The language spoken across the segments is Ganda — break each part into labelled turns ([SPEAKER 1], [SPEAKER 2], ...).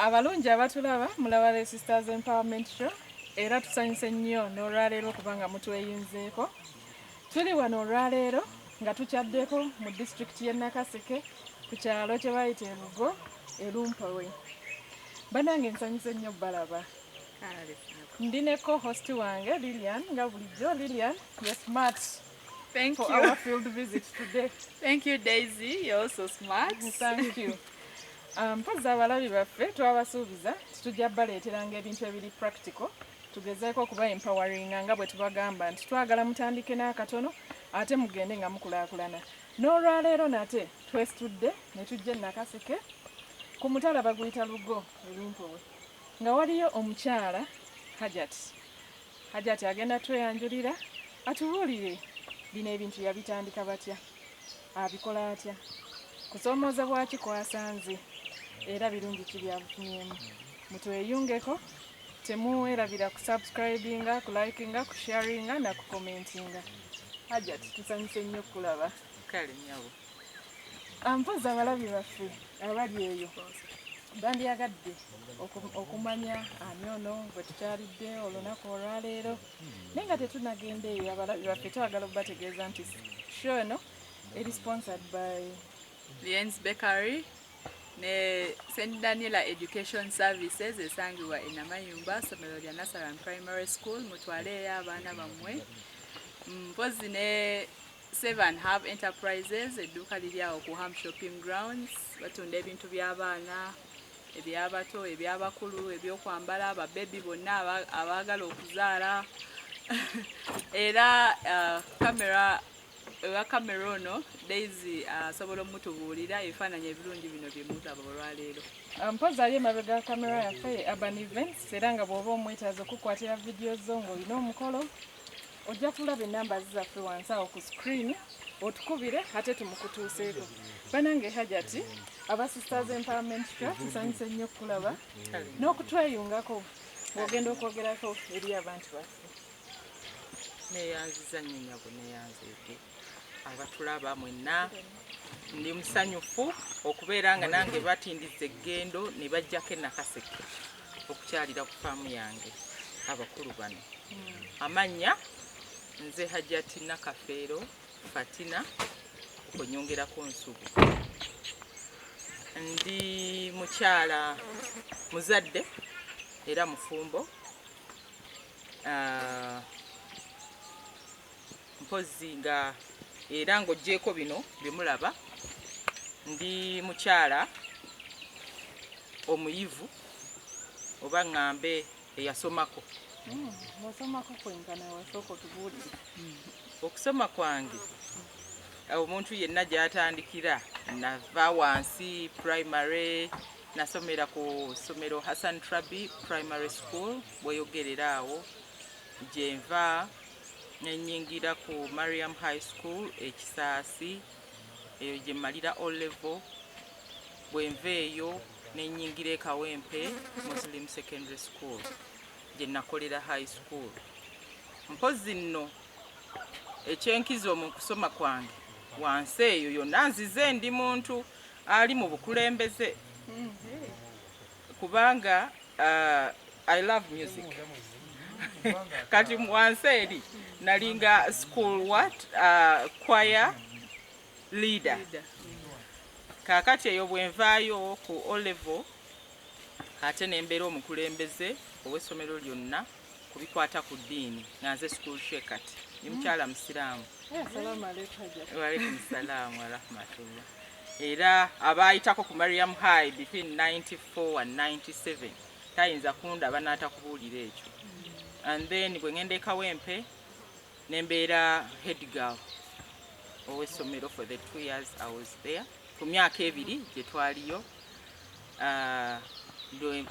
[SPEAKER 1] Abalungi abatulaba mulaba le Sisters Empowerment Show era tusanyuse nnyo n'olwaleero kubanga mutweyunzeeko. Tuli wano olwaleero nga tukyaddeko mu district y'e Nakaseke ku kyalo kye bayita Erugo Erumpawe. Banange nsanyuse nnyo balaba. Ndine co-host wange Lilian nga bulijjo. Lilian, you're smart.
[SPEAKER 2] Thank
[SPEAKER 1] for
[SPEAKER 2] you.
[SPEAKER 1] Our field visit today.
[SPEAKER 2] Thank you, Daisy. You're also smart.
[SPEAKER 1] Thank you. Mpozza abalabi baffe twabasuubiza tujja baleeteranga ebintu ebiri practical tugezeeko okuba empowering nga bwe tubagamba nti twagala mutandike n'akatono ate mugende nga mukulaakulana. N'olwaleero nate twesitudde ne tujja e Nakaseke ku mutala baguyita Lugo Olumpowe nga waliyo omukyala Hajati agenda tweyanjulira atubuulire bino ebintu yabitandika batya, abikola atya, kusoomooza bwaki kwasanze era birungi ki byabufunyeemu. Mutweyungeko, temuwerabira ku subscribinga, ku likinga, ku sharinga na ku commentinga. Hajati tusanyuse nnyo kulaba.
[SPEAKER 2] Kale nyabo.
[SPEAKER 1] Mpozza abalabi baffe abali eyo bandyagadde okumanya ani ono bwe tukyalidde olunaku olwaleero naye nga tetunagenda eyo. Abalabi baffe twagala okubategeeza nti show eno eri sponsored by
[SPEAKER 2] Lien's Bakery ne St. Daniela Education Services esangibwa e Namayumba, ssomero lya Nasaran Primary School. Mutwaleeyo abaana bammwe. Mpozi ne Seven Hub Enterprises, edduuka liri awo ku Ham Shopping Grounds. Batunda ebintu by'abaana, ebyabato, ebyabakulu, ebyokwambala, ababebi bonna abaagala okuzaala. Era kamera ono Daisy asobola omutubuulira ebifaananyi ebirungi bino bye mulaba olwaleero.
[SPEAKER 1] Mpozi ali emabega kamera yaffe Urban Events era nga bw'oba omwetaaza okukwatira vidiyo zo ng'olina omukolo ojja kulaba ennamba zaffe wansi awo ku screen otukubire ate tumukutuuseeko. Banange Hajati aba Sisters Empowerment Show tusanyuse nnyo okulaba n'okutweyungako ng'ogenda okwogerako eri abantu baffe.
[SPEAKER 2] Neeyanziza nnyo nyabo, neeyanzeeko abatulaba mwenna. Ndi musanyufu okubeera nga nange batindiza eggendo ne bajjako e Nakaseke okukyalira ku faamu yange abakulu bano. Amannya nze Hajati Nakafeero Fatina okunyongerako Nsubu. Ndi mukyala muzadde era mufumbo. Mpozi nga era ng'oggyeko bino bye mulaba. Ndi mukyala omuyivu oba ŋŋambe eyasomako.
[SPEAKER 1] Wasomako kwenkana wasooka otubuulire.
[SPEAKER 2] Okusoma kwange omuntu yenna gy'atandikira nava wansi primary nasomera ku ssomero Hassan Trabi Primary School bweyogerera awo gyenva nenyingira ku Mariam High School Ekisaasi eyo gye mmalira O level. Bwenva eyo nenyingira e Kawempe Muslim Secondary School gye nakolera high school. Mpozi nno ekyenkizo mu kusoma kwange wansi eyo yonna nzize ndi muntu ali mu bukulembeze kubanga I love music. Kati wansi eri nalinga school choir leader. Kakati eyo bwenvaayo ku O level ate nembeera omukulembeze ow'essomero lyonna ku bikwata ku ddiini nga nze school shekat ni mukyala musiraamu.
[SPEAKER 1] Assalamu alaikum Hajati.
[SPEAKER 2] Wa alaikum salaam wa rahmatullah. Era abaayitako ku Mariam High between 94 and 97 tayinza kundaba n'atakubuulira ekyo. And then bwe ngenda e Kawempe nembeera head girl ow'essomero for the 2 years I was there. Ku myaka ebiri gye twaliyo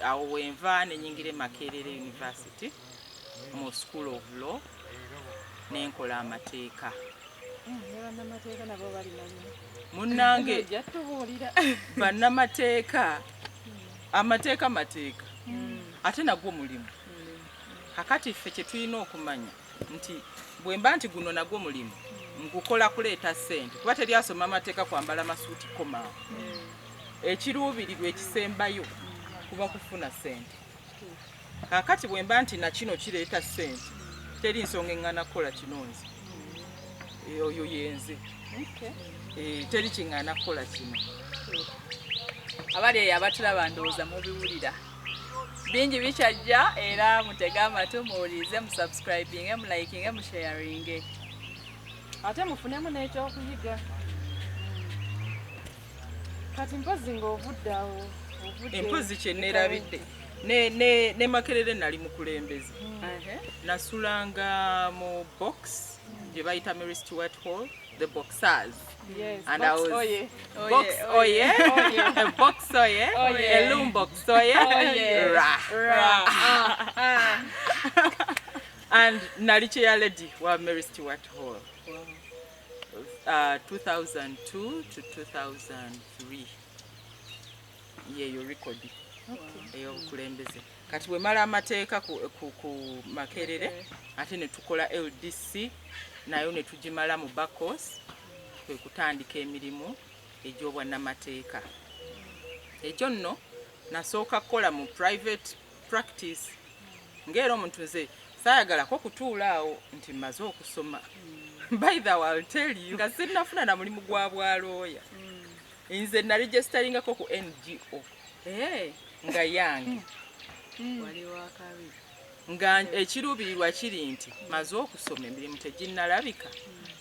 [SPEAKER 2] awo wenva nenyingira e Makerere University mu School of Law nenkola amateeka.
[SPEAKER 1] Bannamateeka nabo bali nanyo.
[SPEAKER 2] Munnange
[SPEAKER 1] Jatubuulira.
[SPEAKER 2] bannamateeka amateeka ate nagwo mulimu. Kakati ffe kye tulina okumanya nti bwe mba nti guno nagwo mulimu ngukola kuleeta ssente kuba teri asoma amateeka kwambala masuuti koma. Ekiruubirirwa ekisembayo kuba kufuna ssente. Kaakati bwe mba nti na kino kireeta ssente teri nsonga eŋŋaana kukola kinonzi. Oyo yenze. Teri kiŋŋaana kukola kino.
[SPEAKER 3] Abali eyo abatulaba ndowooza mubiwulira. Bingi bikyajja era mutege amatu muwulirize, musubscribinge, mulayikinge, musharinge.
[SPEAKER 1] Ate mufunemu n'ekyokuyiga. Kati mpozi ng'ovudde awo.
[SPEAKER 2] Empozi kye neerabidde. Ne Makerere nali mukulembeze. Nasulanga mu box gye bayita Mary Stuart Hall, the boxers.
[SPEAKER 1] Yes,
[SPEAKER 2] And
[SPEAKER 1] box
[SPEAKER 2] I was
[SPEAKER 1] oye.
[SPEAKER 2] box oye, a box oye, a loom box oye, and nali chair lady wa Mary Stuart Hall. 2002 to 2003. Yeyo record. Eyo kulembeze. Kati bwe mala amateeka ku Makerere ate ne tukola LDC nayo ne tugimala mu Bakos kwe kutandika emirimu egy'obwannamateeka. Ekyo nno nasooka kukola mu private practice ng'era omuntu nze saayagalako kutuula awo nti mmaze okusoma. By the way, I'll tell you, nga sinnafuna na mulimu gwa bwalooya. Nze naregisteringako ku NGO nga yange. Nga ekiruubirirwa kiri nti maze okusoma emirimu teginnalabika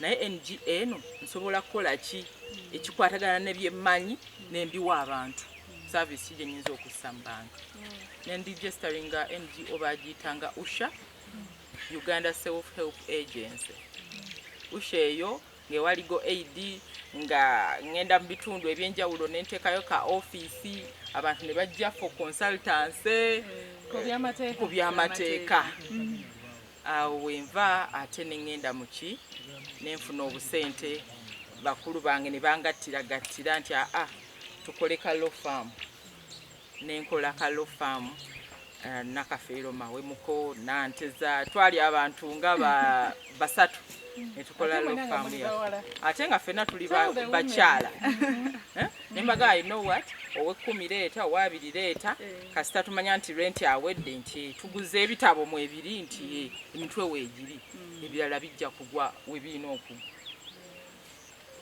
[SPEAKER 2] naye NGO eno nsobola kukola ki ekikwatagana n'ebyemmanyi n'embiwa abantu service gye nnyinza okussa mu banka. Ne ndigisteringa NGO bagiyitanga USHA, Uganda Self Help Agency. USHA eyo ng'ewaligo aid nga ngenda mu bitundu ebyenjawulo n'enteekayo ka office abantu ne bajja for consultancy ku byamateeka. Awo wenva ate ne ngenda mu ki nenfuna obusente bakulu bange ne bangattira nti tukole ka law firm. Nenkola ka law firm Nakafeero Mawemuko Nanteza twali abantu nga basatu ne tukola law firm ya ate nga ffenna tuli bakyala. Nembaga you know what ow'ekkumi leeta ow'abiri leeta kasita tumanya nti rent awedde nti tuguze ebitabo mu ebiri nti emitwe weegiri ebirala bijja kugwa webiina okugwa.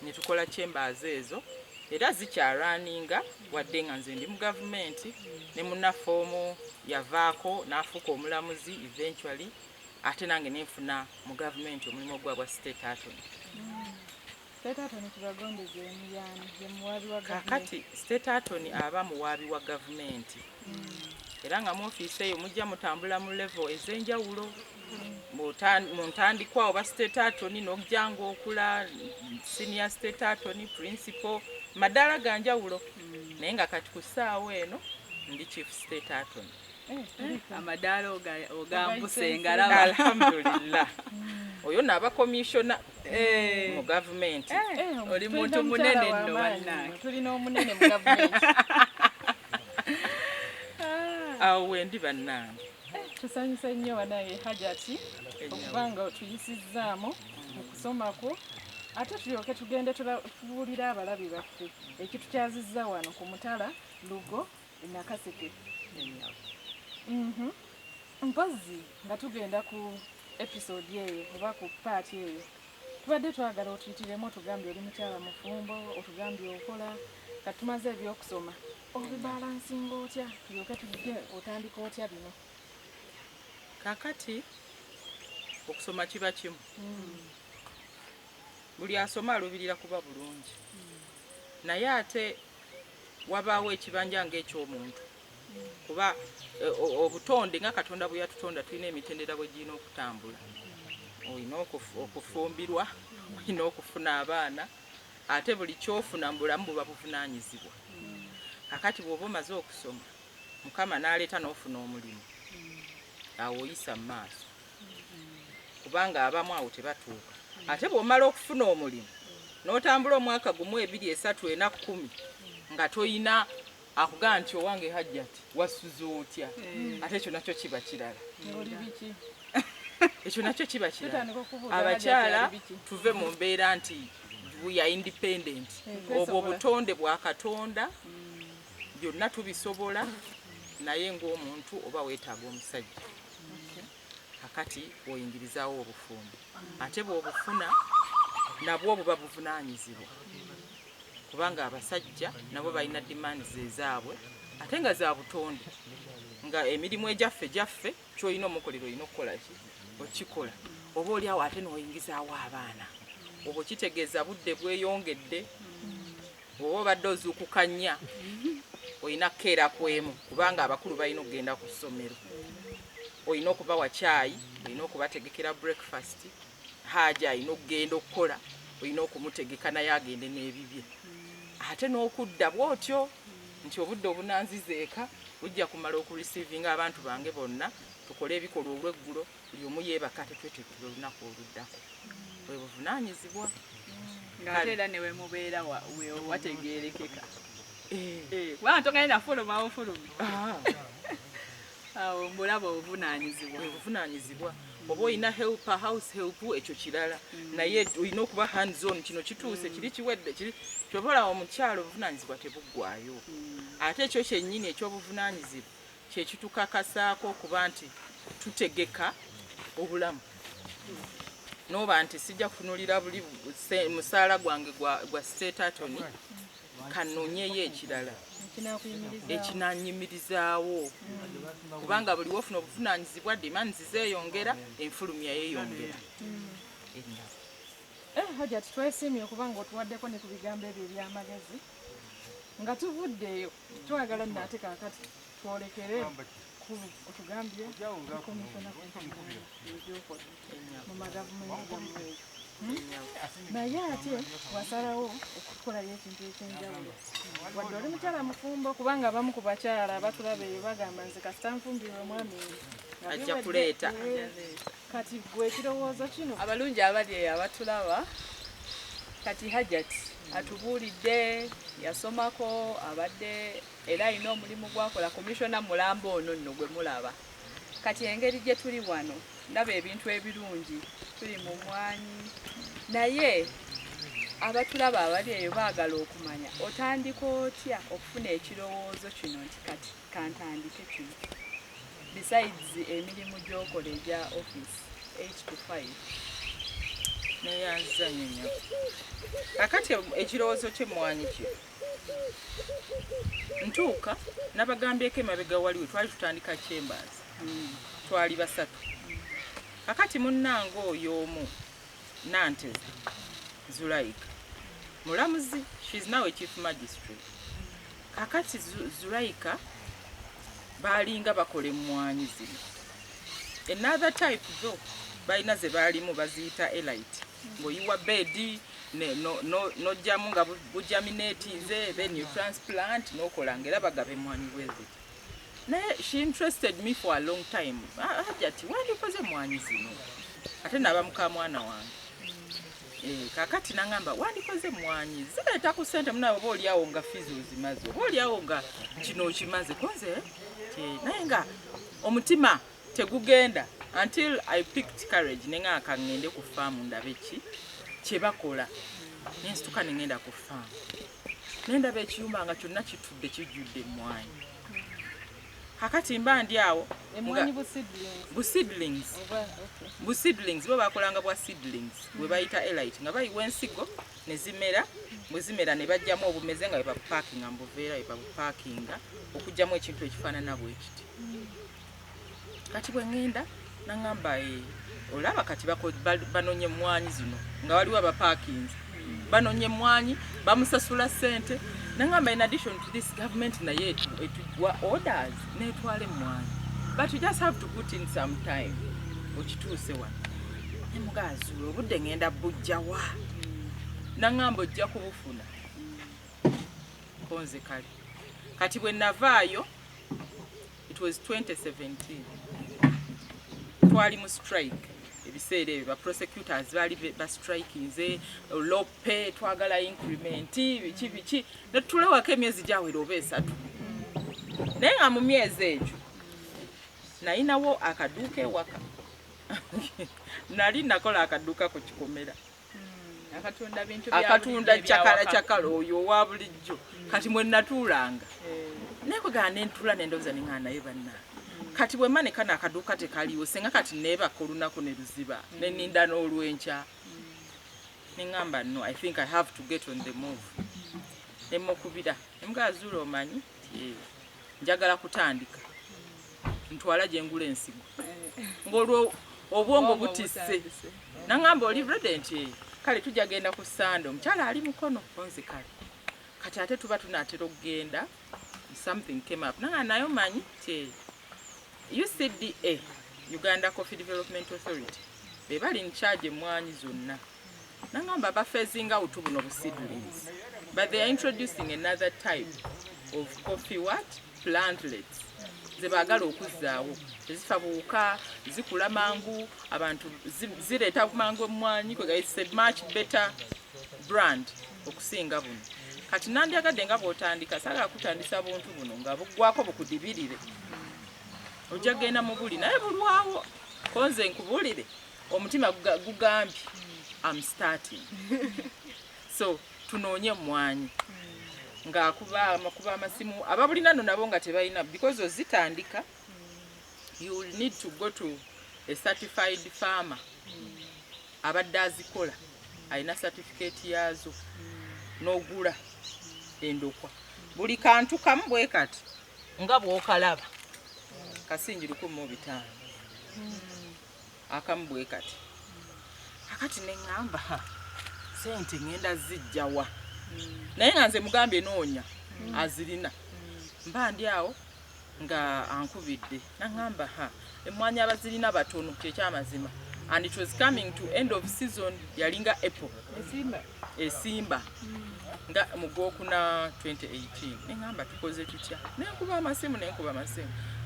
[SPEAKER 2] Ne tukola chambers ezo era zikyaraninga wadde nga nze ndi mu gavumenti ne munnafoomu yavaako n'afuuka omulamuzi eventually ate nange nenfuna mu gavumenti omulimu ogwa state attorney.
[SPEAKER 1] State attorney kibagondeze emuyani ye muwaabi wa gavumenti.
[SPEAKER 2] Kakati state attorney aba muwaabi wa gavumenti. Era nga mu ofiisi eyo mujja mutambula mu level ez'enjawulo. Mu ntandikwa oba state attorney n'okujanga okula senior state attorney, principal, madala ga njawulo. Naye nga kati ku ssaawa eno ndi chief state attorney.
[SPEAKER 3] Amadaala ogambuse ngalaba.
[SPEAKER 2] Alhamdulillah. Oyo n'aba commissioner mu gavumenti.
[SPEAKER 3] Oli muntu munene nno bannange.
[SPEAKER 1] Tulina omunene mu gavumenti.
[SPEAKER 2] Awo wendi bannange.
[SPEAKER 1] Tusanyusa nnyo bannange Hajati okuba nga otuyisizzaamu mu kusoma kwo ate tulyoke tugende tubuulira abalabi baffe ekitukyazizza wano ku Mutala Lugo Nakaseke. Mpozi nga tugenda ku episode eyo oba ku paati eyo tubadde twagala otuyitiremu otugambye oli mukyala mufumbo otugambye okola kati tumaze ebyokusoma obibalansinga otya tulyoke tujje otandika otya bino.
[SPEAKER 2] Kakati okusoma kiba kimu. Buli asoma alubirira kuba bulungi. Naye ate wabaawo ekibanja ng'ekyomuntu. Kuba obutonde nga Katonda bwe yatutonda tulina emitendera bwe giyina okutambula. Olina okufumbirwa, olina okufuna abaana, ate buli kyofuna mu bulamu buba buvunaanyizibwa. Kakati bw'oba omaze okusoma, Mukama n'aleeta n'ofuna omulimu. Awo oyisa mu maaso. Kubanga abamu awo tebatuuka. Ate bw'omala okufuna omulimu, n'otambula omwaka gumu 2, 3, 4, 10 nga toyina akugamba nti owange Hajjati wasuze otya. Ate ekyo nakyo kiba kirala. Ekyo nakyo kiba kirala. Abakyala tuve mu mbeera nti we are independent. Obwo obutonde bwa Katonda byonna tubisobola naye ng'omuntu oba weetaaga omusajja kakati oyingirizaawo obufumbo ate bw'obufuna nabwo buba buvunaanyizibwa kubanga abasajja nabo balina demands ezaabwe ate nga za butonde nga emirimu ejaffe ky'olina omukolero olina okukola ki okikola oba oli awo ate n'oyingizaawo abaana obwo kitegeeza budde bweyongedde oba obadde ozuukukanya olina kukeera kwemu kubanga abakulu balina okugenda ku ssomero olina okubawa caayi olina okubategekera breakfast haja alina okugenda okukola olina okumutegeka naye agende n'ebibye ate n'okudda bw'otyo nti obudde obunanzizeeka bujja kumala okureceivinga abantu bange bonna tukole ebikolwa olw'eggulo buli omu yeebaka tetwetekera olunaku oluddako bwe buvunaanyizibwa
[SPEAKER 3] ng'ate era ne we mubeera wategeerekeka kubanga togenda fulumawo awo mbulaba
[SPEAKER 2] obuvunaanyizibwa oba olina helper house help ekyo kirala naye olina okuba hands on kino kituuse kiri kiwedde kiri kyobola omukyalo obuvunaanyizibwa tebuggwayo ate ekyo kyennyini ekyobuvunaanyizibwa kyekitukakasaako okuba nti tutegeka obulamu noba nti sijja kutunulira buli musaala gwange gwa state attorney kanonyeyo ekirala ekinanyimirizaawo kubanga buli wofuna obuvunaanyizibwa demands zeeyongera enfulumya yeeyongera
[SPEAKER 1] hajja twesiimye okubanga otuwaddeko ne ku bigambo ebyo eby'amagezi nga tuvuddeeyo twagala nate kaakati twolekere otugambye komishona mu magavumenti gammwe naye ate wasalawo okukolayo ekintu ekyenjawulo wadde oli mukyala mufumbo kubanga abamu ku bakyala abatulaba eyo bagamba nze kasita nfumbirwe omwami
[SPEAKER 2] ajja kuleeta
[SPEAKER 1] kati gwe ekirowoozo kino
[SPEAKER 3] abalungi abali eyo abatulaba kati hajati atubuulidde yasomako abadde era alina omulimu gwakola komishona mulamba ono nno gwe mulaba kati engeri gye tuli wano ndaba ebintu ebirungi tuli mu mwanyi naye abatulaba abali eyo baagala okumanya otandika otya okufuna ekirowoozo kino nti kati kantandike kino besides emirimu gy'okola egya office 8 to 5
[SPEAKER 2] naye anzanyo nnyo kakati ekirowoozo ky'emmwanyi kyo ntuuka nabagambyeko emabega waliwe twali tutandika chambers twali basatu kakati munnange oyo omu Nanteza Zulaika mulamuzi she's now a chief magistrate kakati Zulaika balinga bakola emmwanyi zino another type though balina ze baalimu baziyita elite ng'oyiwa bedi nojjamu nga bujaminatinze then you transplant n'okola ng'era bagaba emmwanyi bweziti naye she interested me for a long time hajati wandikoze emmwanyi zino ate naba muka mwana wange kakati nangamba wandikoze emmwanyi zireeta ku ssente munawe oba oliawo nga fizi ozimaze oba oliawo nga kino okimaze konze naye nga omutima tegugenda until I picked courage nenga ngende ku farm ndabe kye bakola nensituka nengenda ku farm nendaba ekiyumba nga kyonna kitudde kijjudde emmwanyi kakati mba ndi awo
[SPEAKER 1] emmwanyi
[SPEAKER 2] bu seedlings bo bakolanga bwa seedlings bwe bayita elite nga bayiwa ensigo ne zimera bwe zimera ne bajjamu obumeze nga bwe babupakinga mbuveera bwe babupakinga okujjamu ekintu ekifaanana bwe kiti kati bwe ngenda nangamba olaba kati banonye emmwanyi zino nga waliwo abaparkings banonye emmwanyi bamusasula ssente nangamba in addition to this government naye etuwa orders netwala emmwanyi but you just have to put in some time okituuse wano nemugazuula obudde ngenda bujjawa nangamba ojja kubufuna konze kale kati bwe navaayo it was 2017 twali mu strike ebiseera ebyo baprosecutors baali bastrikinze lope twagala increment biki netulewako emyezi gyawera oba 3 naye nga mu myezi egyo nalinawo akaduuka ewaka nali nakola akaduuka ku kikomera akatunda cyakala oyo owa bulijjo kati mwe natuulanga nekwegana nentula nendoza neŋŋana naye banna kati bwe mane kana akaduuka tekaliwo senga kati neebaka olunaku ne luziba neninda n'olwenkya neŋŋamba no I think I have to get on the move nemukubira nemugazuula omanyi njagala kutandika ntwala gye ngula ensigo ng'olwo obwongo butisse naŋŋamba oli ready nti kale tujja genda ku Sande omukyala ali mukono konzi kale kati ate tuba tunaatera okugenda something came up naŋŋamba naye omanyi ti UCDA Uganda Coffee Development Authority be bali in charge emwanyi zonna naŋŋamba bafeezinga out buno bu seedlings but they are introducing another type of coffee plantlets ze baagala okuzzaawo tezifa buwuka zikula mangu abantu zireeta mangu emwanyi kwega it's a much better brand okusinga buno kati nandyagadde nga bw'otandika saagala kutandisa buntu buno nga buggwako bukudibirire ojja genda mu buli naye bulwawo konze nkubulire omutima gugambye I'm starting so tunoonye emwanyi ng'akuba amasimu ababulina no nabo nga tebalina because ozitandika you will need to go to a certified farmer abadde azikola alina certificate yaazo n'ogula endokwa buli kantu kamu bwe kati nga bw'okalaba kasinji 105 akamu bwe kati akati neŋŋamba sente ŋŋenda zijjawa naye nga nze mugambye noonya azirina mba ndi awo nga ankubidde naŋŋamba emwanyi abazirina batono kyekyamazima and it was coming to end of season yalinga April esimba nga mugokuna 2018 neŋŋamba tukoze tutya nenkuba amasimu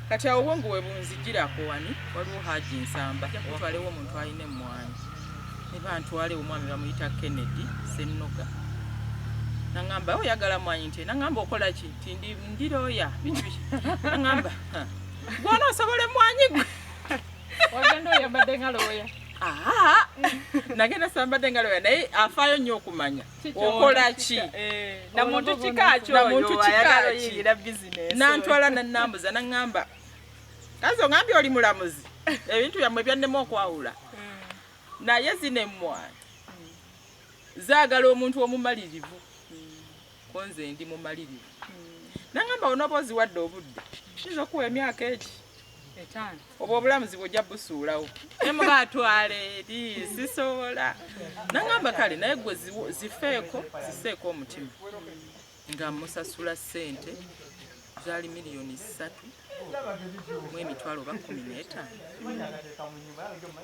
[SPEAKER 2] kati awo obwongo we bunzijirako wani waliwo Haji Nsamba watwalewo omuntu alina emwanyi ne bantwale omwami bamuyita Kennedy Sennoga naŋŋamba oyagala mwanyi nti naŋŋamba okola ki nti ndiroya naŋŋamba gwona osobola emwanyi gwe
[SPEAKER 1] wagenda oyambadde nga looya
[SPEAKER 2] nagenda sambadde nga looya naye afaayo nnyo okumanya okola ki
[SPEAKER 3] namuntu kikakyo
[SPEAKER 2] nantwala nanambuza naŋŋamba kazi ongambye oli mulamuzi ebintu byammwe byannema okwawula naye zino emwanyi zaagala omuntu omumalirivu konze ndi mumalirivu naŋŋamba onoba oziwadde obudde kiyinza okuwa emyaka egi 5 oba obulamuzi bwojja busuulawo nemugatwale eri sisobola naŋŋamba kale naye gwe zifeeko omutima nga musasula ssente zaali miliyoni 3 mu emitwalo oba 15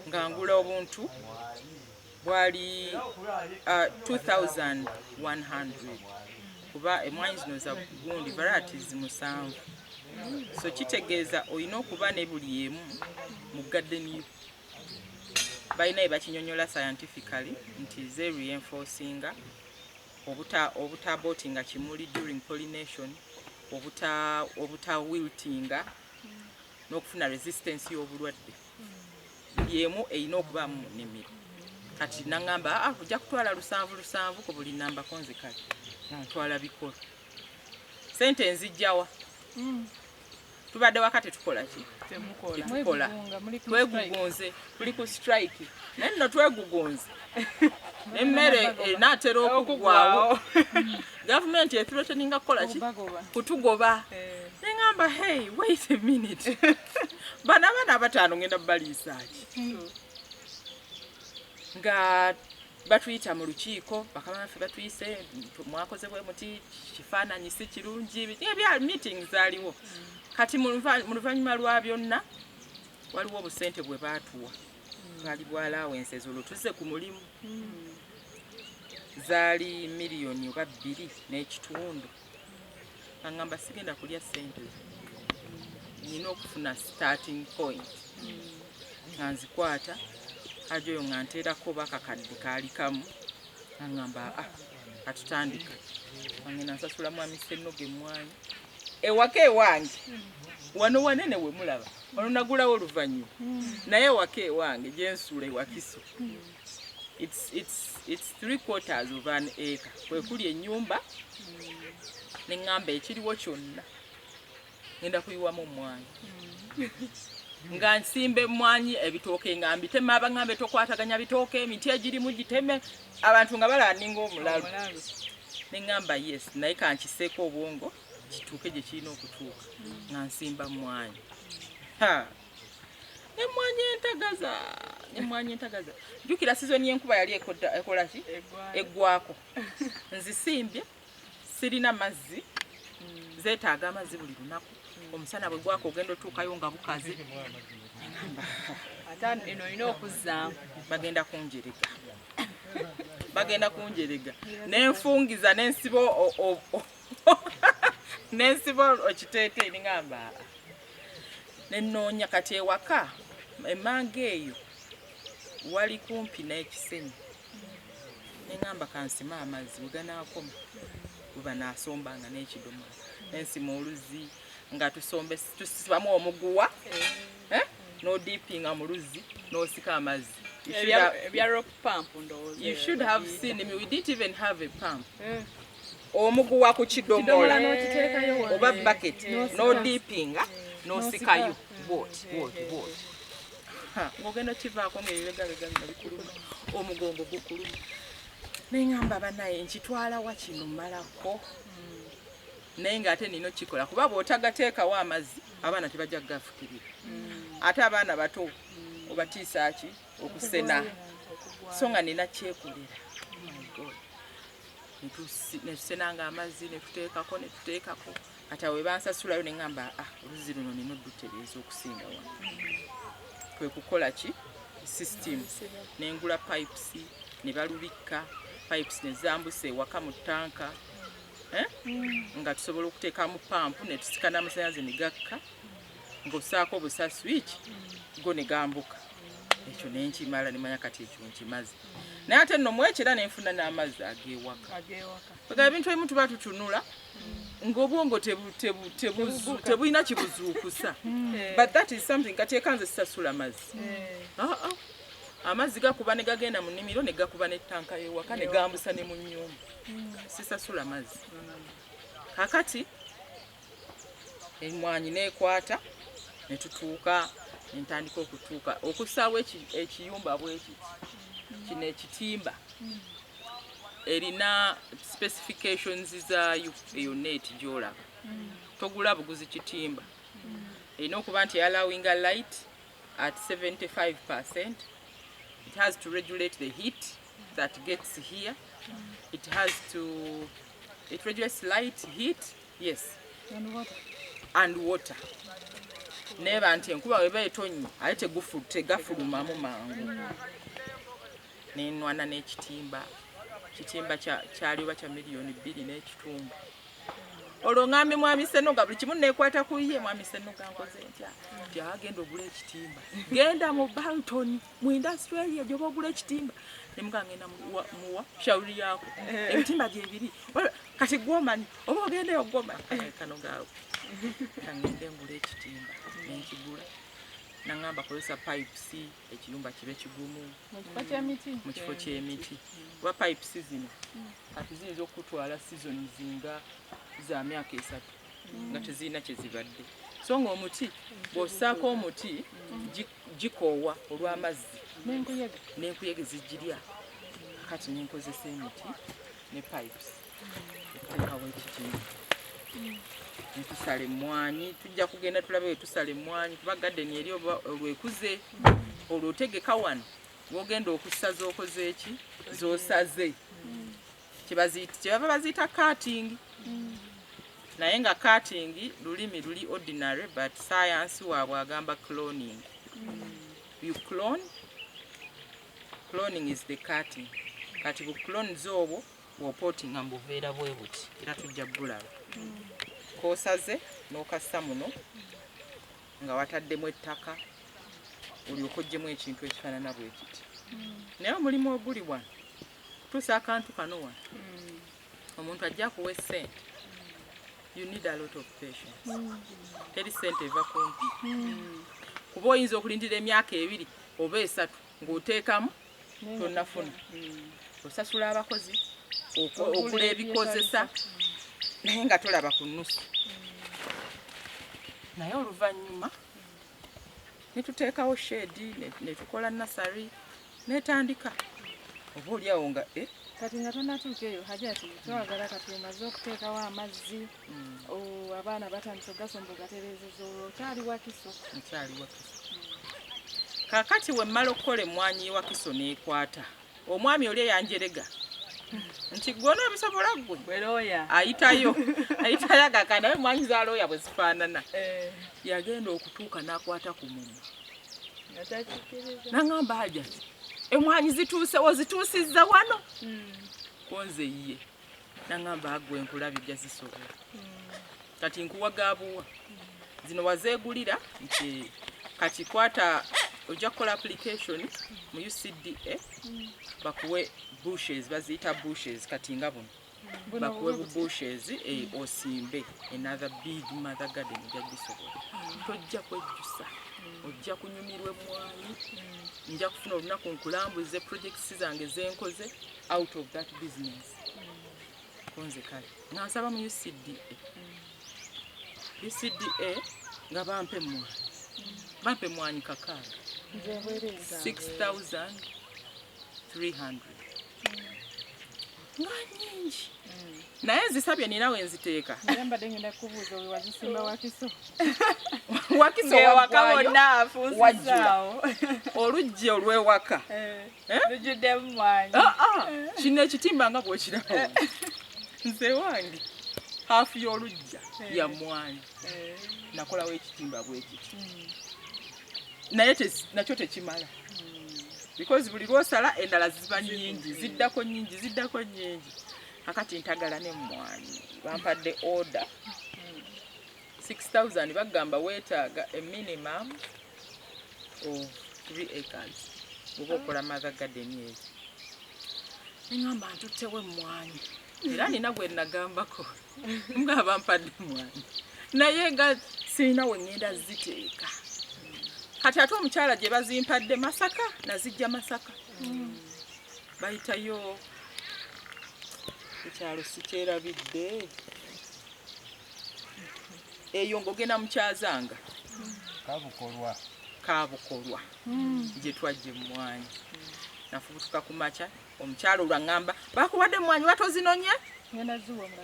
[SPEAKER 2] nga ngula obuntu bwali 2100 kuba emwanyi zino za gundi varieties 7 so kitegeeza olina okuba ne buli emu mu garden yo balina ebakinyonyola scientifically nti ze reinforcinga obutabotinga kimuli during pollination obuta wiltinga n'okufuna resistance y'obulwadde buli emu erina okuba mu nnimiro kati naŋŋamba ojja kutwala 7 ku buli namba konze kale ntwala bikola sente nzijjawa tubadde wakati tukola ki temukola twegugunze tuli ku strike naye nno twegugunze emmere enaatera okugwawo gavumenti ethreateninga kukola ki kutugoba neŋŋamba hey wait a minute bano abaana abataano ngenda baliisaaki nga batuyita mu lukiiko bakama baffe batuyise mwakoze bwe muti kifaananyi si kirungi ebya meeting zaaliwo kati mu luvannyuma lwa byonna waliwo obusente bwe baatuwa bwali bwa allowance olwo tuzze ku mulimu zaali miliyoni oba 2.5 aŋŋamba sigenda kulya ssente nina okufuna starting point nga nzikwata ajoyo nga nteerako bakakadde kaali kamu aŋŋamba katutandika angenda nsasula mwami Sennoga emwanyi ewaka ewange wano wanene we mulaba wano nagulawo oluvannyuma naye ewaka ewange gyensuula ewakiso it's 3/4 of an acre kwe kuli ennyumba neŋŋamba ekiriwo kyonna ngenda kuyiwamu omwanyi nga nsimbe emwanyi ebitooke nga mbitema abaŋŋambe tokwataganya bitooke emiti egirimu giteme abantu nga balaaninga omulalu ne ŋŋamba yes naye kankiseeko obwongo kituuke gye kirina okutuuka nga nsimba mwanyi emwanyi entagaza jjukira sizoni y'enkuba yali ekola ki eggwako nzisimbye sirina mazzi zeetaaga amazzi buli lunaku omusana bwe gwako ogenda otuukayo nga bukaze
[SPEAKER 3] ate eno olina okuzzaamu
[SPEAKER 2] bagenda kunjerega nenfungiza nensiba okiteeteeyi niŋŋamba nenoonya kati ewaka emmanga eyo wali kumpi n'ekisenyi neŋŋamba kansima amazzi bwe ganaakoma bwe banaasombanga n'ekidomola nensima oluzzi nga tusibamu omuguwa n'odiipinga mu luzzi n'osika amazzi. You should have seen me. We didn't even have a pump. Omuguwa ku kidomola oba bucket n'odiipinga n'osikayo ng'ogenda kivaako ng'ebibegabega bino bikuluma omugongo gukuluma neŋŋamba banaye nkitwala wa kino mmalako naye ng'ate nina kikola kuba bw'otagateekawo amazzi abaana tebajja kugafukirira ate abaana bato obatiisa ki okusena so nga nina kyekolera netusenanga amazzi netuteekako ate we bansasulayo neŋŋamba oluzzi luno nina oddutereeza okusinga wano kwe kukola ki system nengula pipes ne balubikka pipes nezambusa ewaka mu ttanka nga tusobola okuteekamu pampu ne tusika n'amasanyalaze ne gakka ng'osaako obusa switch go ne gambuka ekyo nenkimala nemanya kati ekyo nkimaze naye ate nno mwekera nenfuna n'amazzi ag'ewaka ega ebintu ebimu tuba tutunula ng'obwongo tebulina kibuzuukusa but that is something kati ekanze sisasula mazzi amazzi gakuba ne gagenda mu nnimiro ne gakuba n'ettanka y'ewaka ne gambusa ne mu nnyumba sisasula mazzi kakati emwanyi neekwata ne tutuuka nentandika okutuuka okussaawo ekiyumba bwekiti kino ekitimba erina specifications zaayo eyo neeti gy'olaba togula buguzi kitimba erina okuba nti allowing a light at 75%. It has to regulate the heat that gets here. It regulates light, heat, yes, and water. Neba nti enkuba weba etonyi ate tegafulumamu mangu nenwana n'ekitimba kyaliwa kya miliyoni 2.5 olwo ngambye mwami Senoga buli kimu nekwata ku ye mwami Senoga nkoze ntya nti agenda ogula ekitimba genda mu Balton mu industry area gyoba ogula ekitimba nemuga ngenda muwa shauri yako ebitimba gyebiri kati gwomanyi oba ogenda ogwomanyi kano gaawe kangende ngula ekitimba nenkigula nangamba kozesa pipes ekiyumba kibe kigumu mu kifo ky'emiti kuba pipes zino kati ziyinza okutwala season zinga za myaka 3 nga tezirina kyezibadde so ng'omuti bw'ossaako omuti gikoowa olw'amazzi n'enkuyege zijirya kati nenkozesa emiti ne pipes okuteekawo ekitimba netusala emmwanyi tujja kugenda tulabe we tusala emmwanyi kuba gaddeni eri olwekuze olwotegeka wano bw'ogenda okusaza okoze eki z'osaze kyebava baziyita cutting naye nga cutting lulimi luli ordinary but science waabwe agamba cloning. You clone, cloning is the cutting. Kati bu clone zobo wopotinga mbuveera bwe buti era tujja bulaba kosaze n'okassa muno nga wataddemu ettaka olyoka oggyemu ekintu ekifaanana bwe kiti naye omulimu oguli wano tuusa akantu kano wano omuntu ajja kuwa essente. You need a lot of patience. Teri sente eva kumpi kuba oyinza okulindira emyaka 2 oba 3 ng'oteekamu tonnafuna osasula abakozi okula ebikozesa naye nga tolaba ku nnusu naye oluvannyuma ne tuteekawo shedi ne tukola nasari netandika oba oliawo nga
[SPEAKER 1] kati nga tonatuuka eyo Hajati twagala kati omaze okuteekawo amazzi abaana batandise ogasomba ogatereezezza olwo okyali wakiso
[SPEAKER 2] kaakati we mmala okukola emmwanyi wakiso n'ekwata omwami oli eyanjerega nti gwona obisobola gwe ayitayo agaka naye emmwanyi za looya bwe zifaanana yagenda okutuuka n'akwata ku mumwa n'aŋŋamba Hajati emmwanyi zituusewo zituusizza wano konze ye n'aŋŋamba agwe nkulabye jazisobola kati nkuwa gaabuwa zino wazeegulira nti kati kwata ojja kukola application mu UCDA bakuwe bushes baziyita bushes kati nga buno bakuwe bushes osimbe another big mother garden jagisobola tojja kwejjusa ojja kunyumirwa emmwanyi nja kufuna olunaku nkulambuze projects zange zenkoze out of that business konze kale nga nsaba mu UCDA nga bampe emmwanyi kakaaga 6,300 nga nyingi naye nzisabye nina we nziteeka
[SPEAKER 1] mbadde ngenda kubuuza we wazisimba wakiso
[SPEAKER 2] wajjula oluggi olw'ewaka
[SPEAKER 3] lujjuddemu emmwanyi
[SPEAKER 2] kino ekitimba nga bw'okirawo nze wange haafu y'olujja ya mmwanyi nakolawo ekitimba bwe kiti naye nakyo tekimala because buli lwosala endala ziba nyingi ziddako nyingi kakati ntagala n'emmwanyi bampadde order 6,000 bagamba weetaaga a minimum of 3 acres oba okola mother garden ezo neŋŋamba ntuttewo emmwanyi era nina gwe nagambako nga bampadde emmwanyi naye nga sirina we ŋŋenda ziteeka kati ate omukyala gye bazimpadde Masaka nazijja Masaka bayitayo ekyalo sikyerabidde eyo ng'ogenda mukyazanga Kabukolwa gye twajja emmwanyi nafubutuka ku makya omukyala olwaŋŋamba bakuwadde emmwanyi watozinonye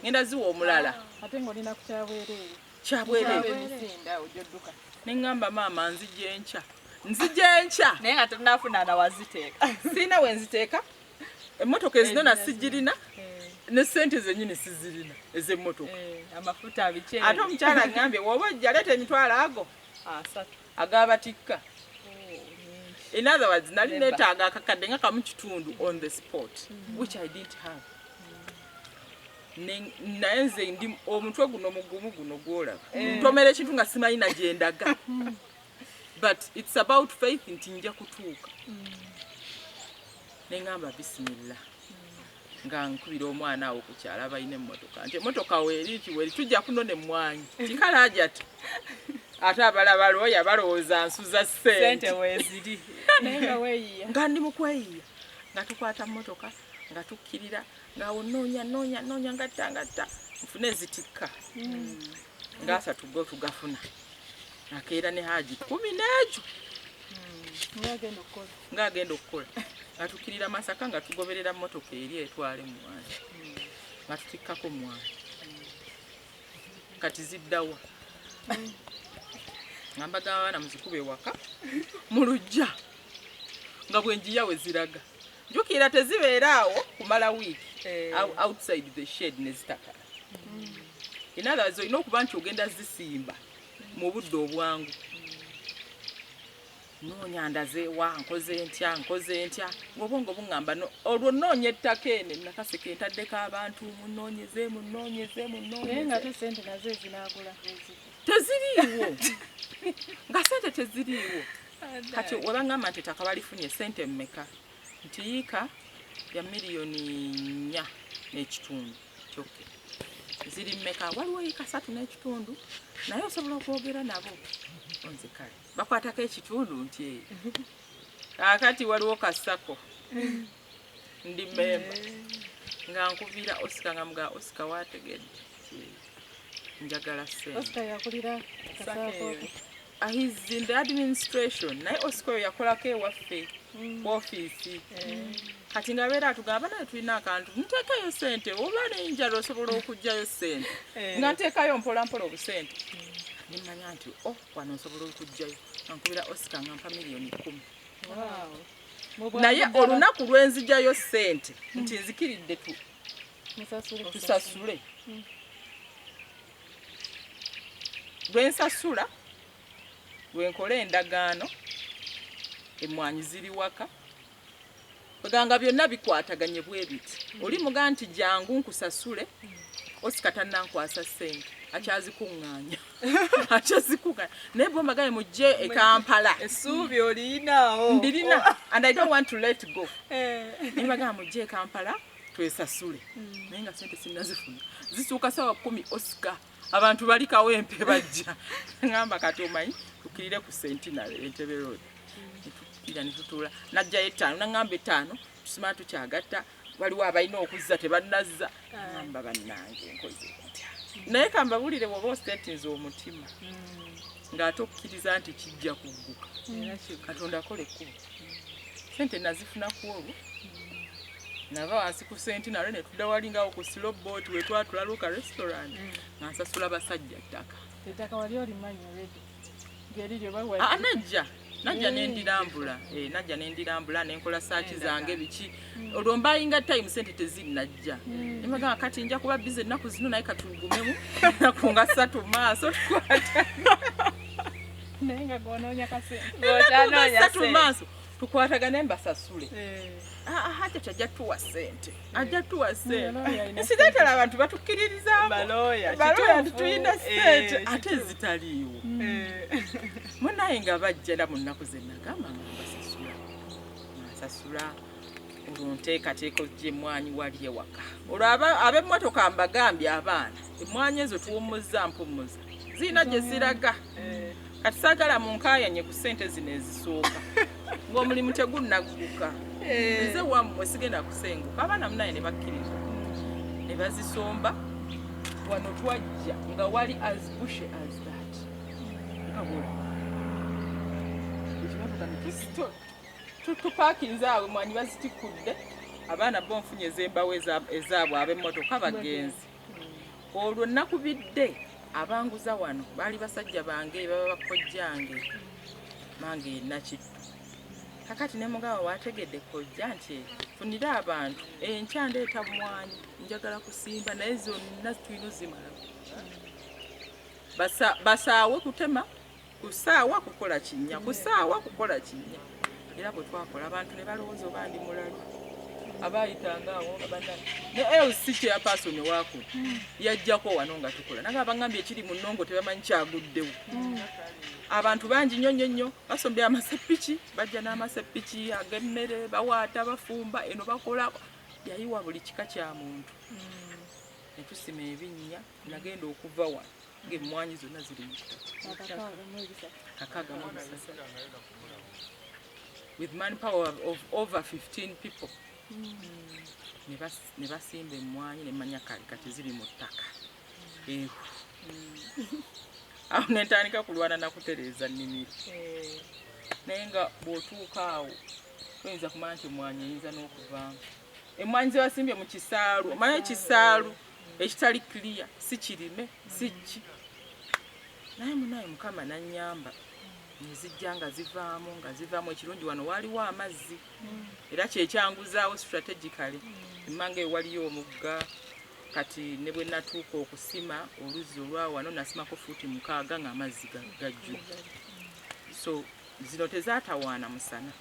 [SPEAKER 2] ngenda ziwa omulala
[SPEAKER 1] ate ng'olina ku
[SPEAKER 2] kyabwereere neŋŋamba maama nzija enkya
[SPEAKER 3] naye nga tonafuna nawaziteeka
[SPEAKER 2] sirina we nziteeka emmotoka ezinona sigirina ne ssente zennyini sizirina ez'emmotoka
[SPEAKER 3] amafuta abike
[SPEAKER 2] ate omukyala aŋŋambye woba ojja leeta emitwalo ago
[SPEAKER 3] 3
[SPEAKER 2] agabatikka in other words nali neetaaga akakadde nga kamu kitundu on the spot which I didn't have naye nze ndi omutwe guno mugumu guno gwolaba ntomera ekintu nga simanyi na gye ndaga but it's about faith nti nja kutuuka neŋŋamba bisimillah nga nkubira omwana awo ku kyala abalina emmotoka nti emmotoka weeri tujja kunona emmwanyi kikala Hajati ate abalaba looya balowooza nsuza ssente
[SPEAKER 3] weeziri
[SPEAKER 2] nga ndi mu kweyiya nga tukwata mmotoka nga tukkirira ngaawo noonya ngatta nfune ezitikka nga 3 go tugafuna akeera ne Haji 10 n'ekyo ng'agenda okukola nga tukkirira Masaka nga tugoberera mmotoka eri etwala emmwanyi nga tutikkako emmwanyi kati ziddawa nga mbagamba abaana muzikube ewaka mu luggya nga bwe njiya we ziraga njukira tezibeera awo kumala wiiki outside the shed ne zitakala in other words olina okuba nti ogenda zisimba mu budde obwangu noonya ndazeewa nkoze ntya ng'obwongo buŋŋamba olwo noonya ettaka eno nakaseke ntaddeko abantu munoonyeze
[SPEAKER 1] naye nga te ssente nazo ezinaagula
[SPEAKER 2] teziriiwo nga ssente teziriiwo kati we baŋŋamba nti ettaka balifunye ssente mmeka nti yiika ya $1.4 kyokka ziri mmeka waliwo yiika 3.5 naye osobola okwogera nabo onze kale bakwatako ekitundu nti akati waliwo kasako ndi memba nga nkuvira Oscar nga mga Oscar wategedde njagala ssente.
[SPEAKER 1] Oscar yakulira kasaako.
[SPEAKER 2] He's in the administration. Naye Oscar oyo yakolako ewaffe ku ofiisi. Kati nga beera atugamba naye tulina akantu nteekayo ssente oba n'enjala osobola okuggyayo ssente. Nga nteekayo mpolampola obusente. Ne mmanya nti wano nsobola okuggyayo. Ankubira Oscar ngampa miliyoni 10. Naye olunaku lwenzijjayo ssente nti nzikiridde tusasule. Lwensasula lwenkola endagaano emwanyi ziri waka baganga byonna bikwataganye bwe biti oli muga nti jangu nkusasule Oscar tannankwasa ssente akyazikuŋŋaanya naye bo mbagaye mujje e Kampala
[SPEAKER 3] essuubi olinaawo
[SPEAKER 2] ndirina and I don't want to let go nimbagaa mujje e Kampala twesasule naye nga ssente sinnazifuna zisuuka sawa 10 Oscar abantu bali kawempe bajja ngamba kati omanyi tukirire ku Centenary Entebbe Road tukira nitutuula najjayo 5 nangamba 5 tusima tukyagatta waliwo abalina okuzza tebanazza ngamba bannange nkoze ntya naye kambabulire bwoba statinze omutima ng'ate okkiriza nti kijja kugguka Katonda akole ekkubo ssente nazifuna ku olwo nava wansi ku Centenary ne tudda walingawo ku slow boat we twatula local restaurant nga nsasula basajja ttaka.
[SPEAKER 1] Ettaka wali olimanyi already ngeriryo bawa
[SPEAKER 2] najja nendirambula najja nendirambula nenkola saaki zange biki olwo mbayinga time ssente tezinnajja nemagamba kati nja kuba busy ennaku zino naye katugumemu nakunga 3 maaso tukwata
[SPEAKER 1] naye nga gwonoonya kasente
[SPEAKER 2] 3 maaso tukwatagane mbasasule hajja tajja tuwa ssente ajja tuwa ssente sigatala abantu batukkiririzaako balooya tutuyina ssente ate zitaliiwo munaye nga bajja era mu nnaku ze nagamba nga mbasasula olwo nteekateeka ojja emwanyi wali ewaka olwo ab'emmotoka mbagambye abaana emwanyi ezo tuwummuzza mpummuza zirina gye ziraga kati saagala munkaayanye ku ssente zino ezisooka ng'omulimu tegunnagguka nze wammwe sigenda kusenguka abaana munaye ne bakkiriza ne bazisomba wano twajja nga wali as bush as that ngabula tupaakinze awo mwanyi bazitikudde abaana bo nfunye ez'embawo ezaabwe ab'emmotoka bagenzi olwo nnakubidde abanguza wano baali basajja bange baba bakojjange mange nakittu kakati ne mugaba wategedde kojja nti funira abantu enkya ndeeta mwanyi njagala kusimba naye zonna tulina zimala basaawe kutema kusaawa kukola kinnya kusaawa kukola kinnya era bwe twakola abantu ne balowooza oba ndi mulalu abayitanga awo nga banani ne LC chairperson waako yajjako wano nga tukola naga bangambye ekiri mu nnongo tebamanyi kyaguddewo abantu bangi nnyo basombye amasepiki bajja n'amasepiki ag'emmere bawaata bafumba eno bakola yayiwa buli kika kya muntu ne tusima ebinnya nagenda okuva wano ng'emmwanyi zonna ziri mu kakaaga mu bisasa with manpower of over 15 people ne basimba emmwanyi ne mmanya kati ziri mu ttaka awo nentandika kulwana nakutereeza nnimiro naye nga bw'otuuka awo toyinza kumanya nti emmwanyi eyinza n'okuvaamu emmwanyi ze basimbye mu kisaalu omanye ekisaalu ekitali clear si kirime si ki naye munaye mukama nannyamba nezijja nga zivaamu ekirungi wano waaliwo amazzi era kyekyanguzaawo strategically emmange waliyo omugga kati ne bwe natuuka okusima oluzzi olwa wano nasimako fuuti 6 ng'amazzi gajju so zino tezaatawaana musana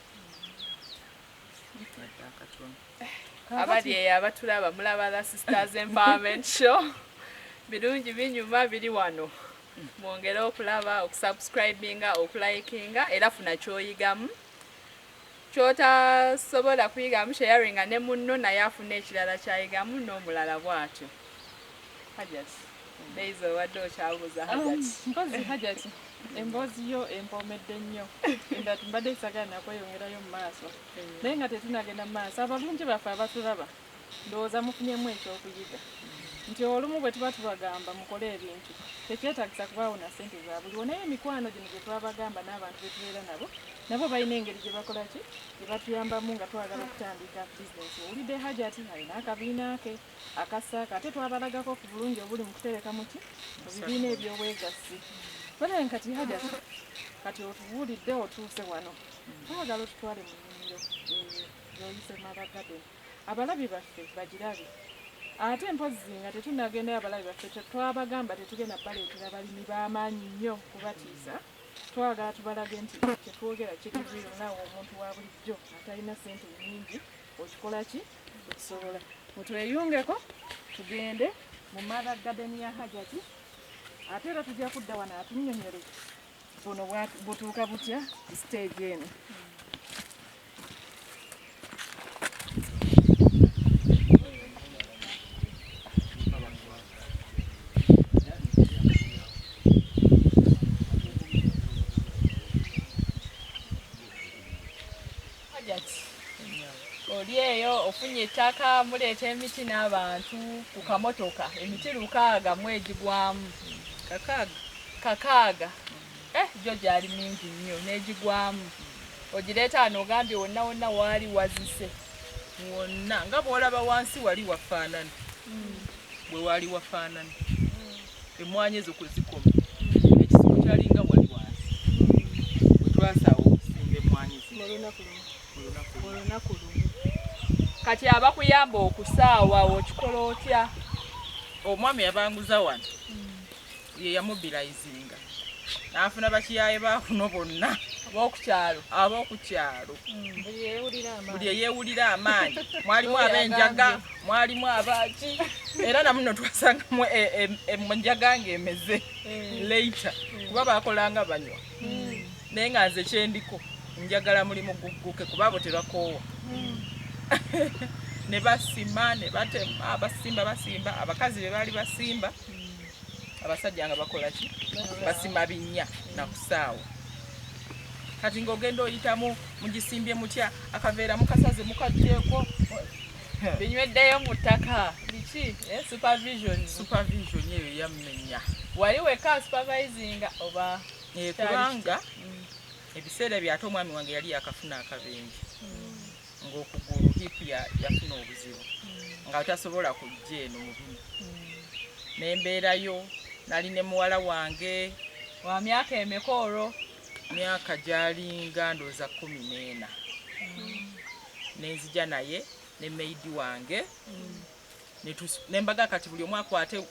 [SPEAKER 3] abali abatulaba mulaba la Sisters Empowerment Show birungi binyuma biri wano mwongere okulaba okusubscribinga okulikinga era funa kyoyigamu kyotasobola kuyigamu sharinga ne munno naye afuna ekirala kyayigamu n'omulala bw'atyo Hajati Beizo wadde okyabuuza Hajati
[SPEAKER 1] mpozi Hajati emboozi yo empomedde nnyo nga tumbadde isagana kweyongerayo mu maaso naye nga tetunagenda mu maaso abalungi baffe abatulaba ndowooza mufunyemu ekyokuyiga nti olumu bwe tuba tubagamba mukole ebintu tekyetagisa kubaawona ssente za buli naye emikwano gino gye twabagamba n'abantu be tubeera nabo balina engeri gye bakola ki gye batuyambamu nga twagala okutandika bizinesi. Owulidde Hajati alina akabiina ke akasaaka ate twabalagako ku bulungi obuli mu kutereka muki mu bibiina eby'obwegassi. Bale kati Hajati kati otubuulidde otuuse wano twagala otutwale mu nnimiro y'oyise Mother Garden. Abalabi baffe bagirabe ate mpozi nga tetunagenda abalabi baffe twabagamba tetugenda baleetera balimi b'amaanyi nnyo kubatiisa. Twagala tubalage nti kyetwogera kiriviiro naawe omuntu wa bulijjo atalina ssente nnyingi okikola ki okusobola mutweyungeko tugende mu Mother Garden ya Hajati ate era tujja kudda wano atunnyonnyole buno butuuka butya stage eno.
[SPEAKER 3] Oli eyo ofunye ettaka muleeta emiti n'abantu ku kamotoka emiti 600 mwegigwamu kakaaga gyo gyali mingi nnyo n'egigwamu ogireeta wano ogambye wonna wonna waali wazise
[SPEAKER 2] wonna nga bw'olaba wansi wali wafaanana bwe waali wafaanana emwanyi ezo kwe zikoma ekisibo kyalinga wali wansi bwe twasaawa okusimba emwanyi
[SPEAKER 3] mu lunaku lumu. Kati abakuyamba okusaawa okikola otya?
[SPEAKER 2] Omwami yabanguza wano ye yamobilizinga n'afuna bakiyaaye baakuno bonna ab'okukyalo buli eyeewulira amaanyi mwalimu ab'enjaga mwalimu abaki era namuno twasangamu enjaga ng'emeze later kuba baakolanga banywa naye nga nze kyendiko njagala mulimu gugguke kuba abo tebakoowa ne basima ne batema basimba abakazi be baali basimba abasajja nga bakola ki basima binnya na kusaawa. Kati ng'ogenda oyitamu mugisimbye mutya akaveera mukasaze mukaggyeko
[SPEAKER 3] binyweddeyo mu ttaka biki
[SPEAKER 2] supervision eyo yammenya
[SPEAKER 3] wali weka supervisinga oba
[SPEAKER 2] kubanga ebiseera byate omwami wange yali yakafuna akabenje ng'okugulu hipu yafuna obuzibu nga tasobola kujja eno mu bino nembeerayo nali ne muwala wange
[SPEAKER 3] wa myaka emikoro
[SPEAKER 2] myaka gyalinga ndooza 14 nenzija naye ne maidi wange nembaga kati buli omu akwate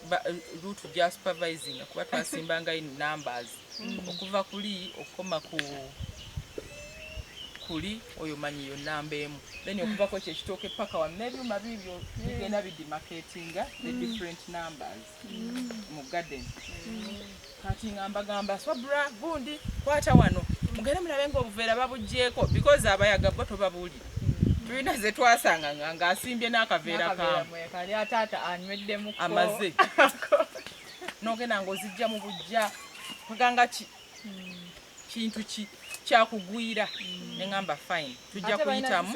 [SPEAKER 2] ruutu gya supervising kuba twasimbanga in numbers okuva kuli okukoma kuli oyo manyi yo namba emu then okuvako kyekitooke paka wano n'ebyuma bibyo bigenda bidimarketinga the different numbers mu garden. Kati ngambagamba swabra gundi kwata wano mugende mulabe ng'obuveera babuggyeko because abayaga bo tobabuulira tulina ze twasanga ng'asimbye n'akaveera
[SPEAKER 3] kali ataata anyweddemu
[SPEAKER 2] amaze n'ogenda ng'ozijja mu bujja kuganga kintu ki kyakugwira neŋŋamba fine tujja kuyitamu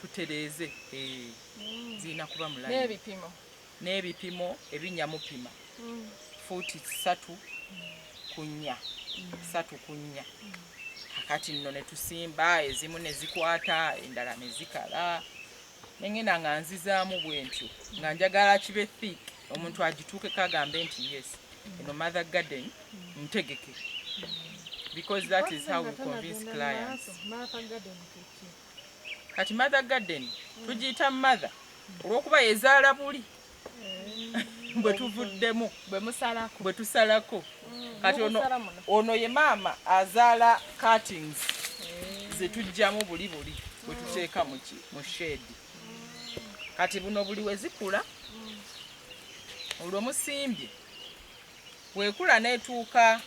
[SPEAKER 2] tutereeze zirina kuba mulayi n'ebipimo ebinnya mupima fuuti 3 ku 4 kakati nno ne tusimba ezimu ne zikwata endala ne zikala nengenda nga nzizaamu bwe ntyo nga njagala kibe thick omuntu agituukeko agambe nti yes eno Mother Garden ntegeke because that is how we convince clients. Kati Mother Garden tugiyita mother olw'okuba yezaala buli bwe tuvuddemu bwe tusalako kati ono ye maama azaala cuttings ze tujjamu buli bwe tuteeka mu shade. Kati buno buli we zikula olwo musimbye bwekula n'etuuka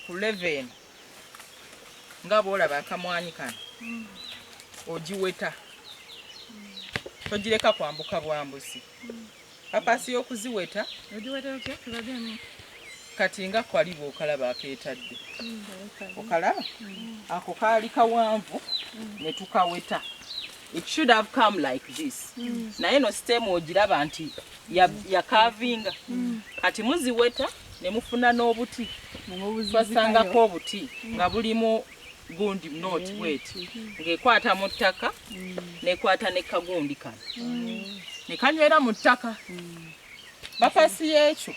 [SPEAKER 2] ku 11 nga bw'olaba akamwanyi kano ogiweta togireka kwambuka bwambusi papasi y'okuziweta kati nga kwali bw'okalaba akeetadde okalaba ako kaali kawanvu ne tukaweta it should have come like this. Naye no stem ogiraba nti ya carvinga. Kati muziweta ne mufuna n'obuti. Twasangako obuti nga bulimu gundi not wet. Ng'ekwata mu ttaka n'ekwata ne kagundi kano. Ne kanywera mu ttaka. Bapasi y'ekyo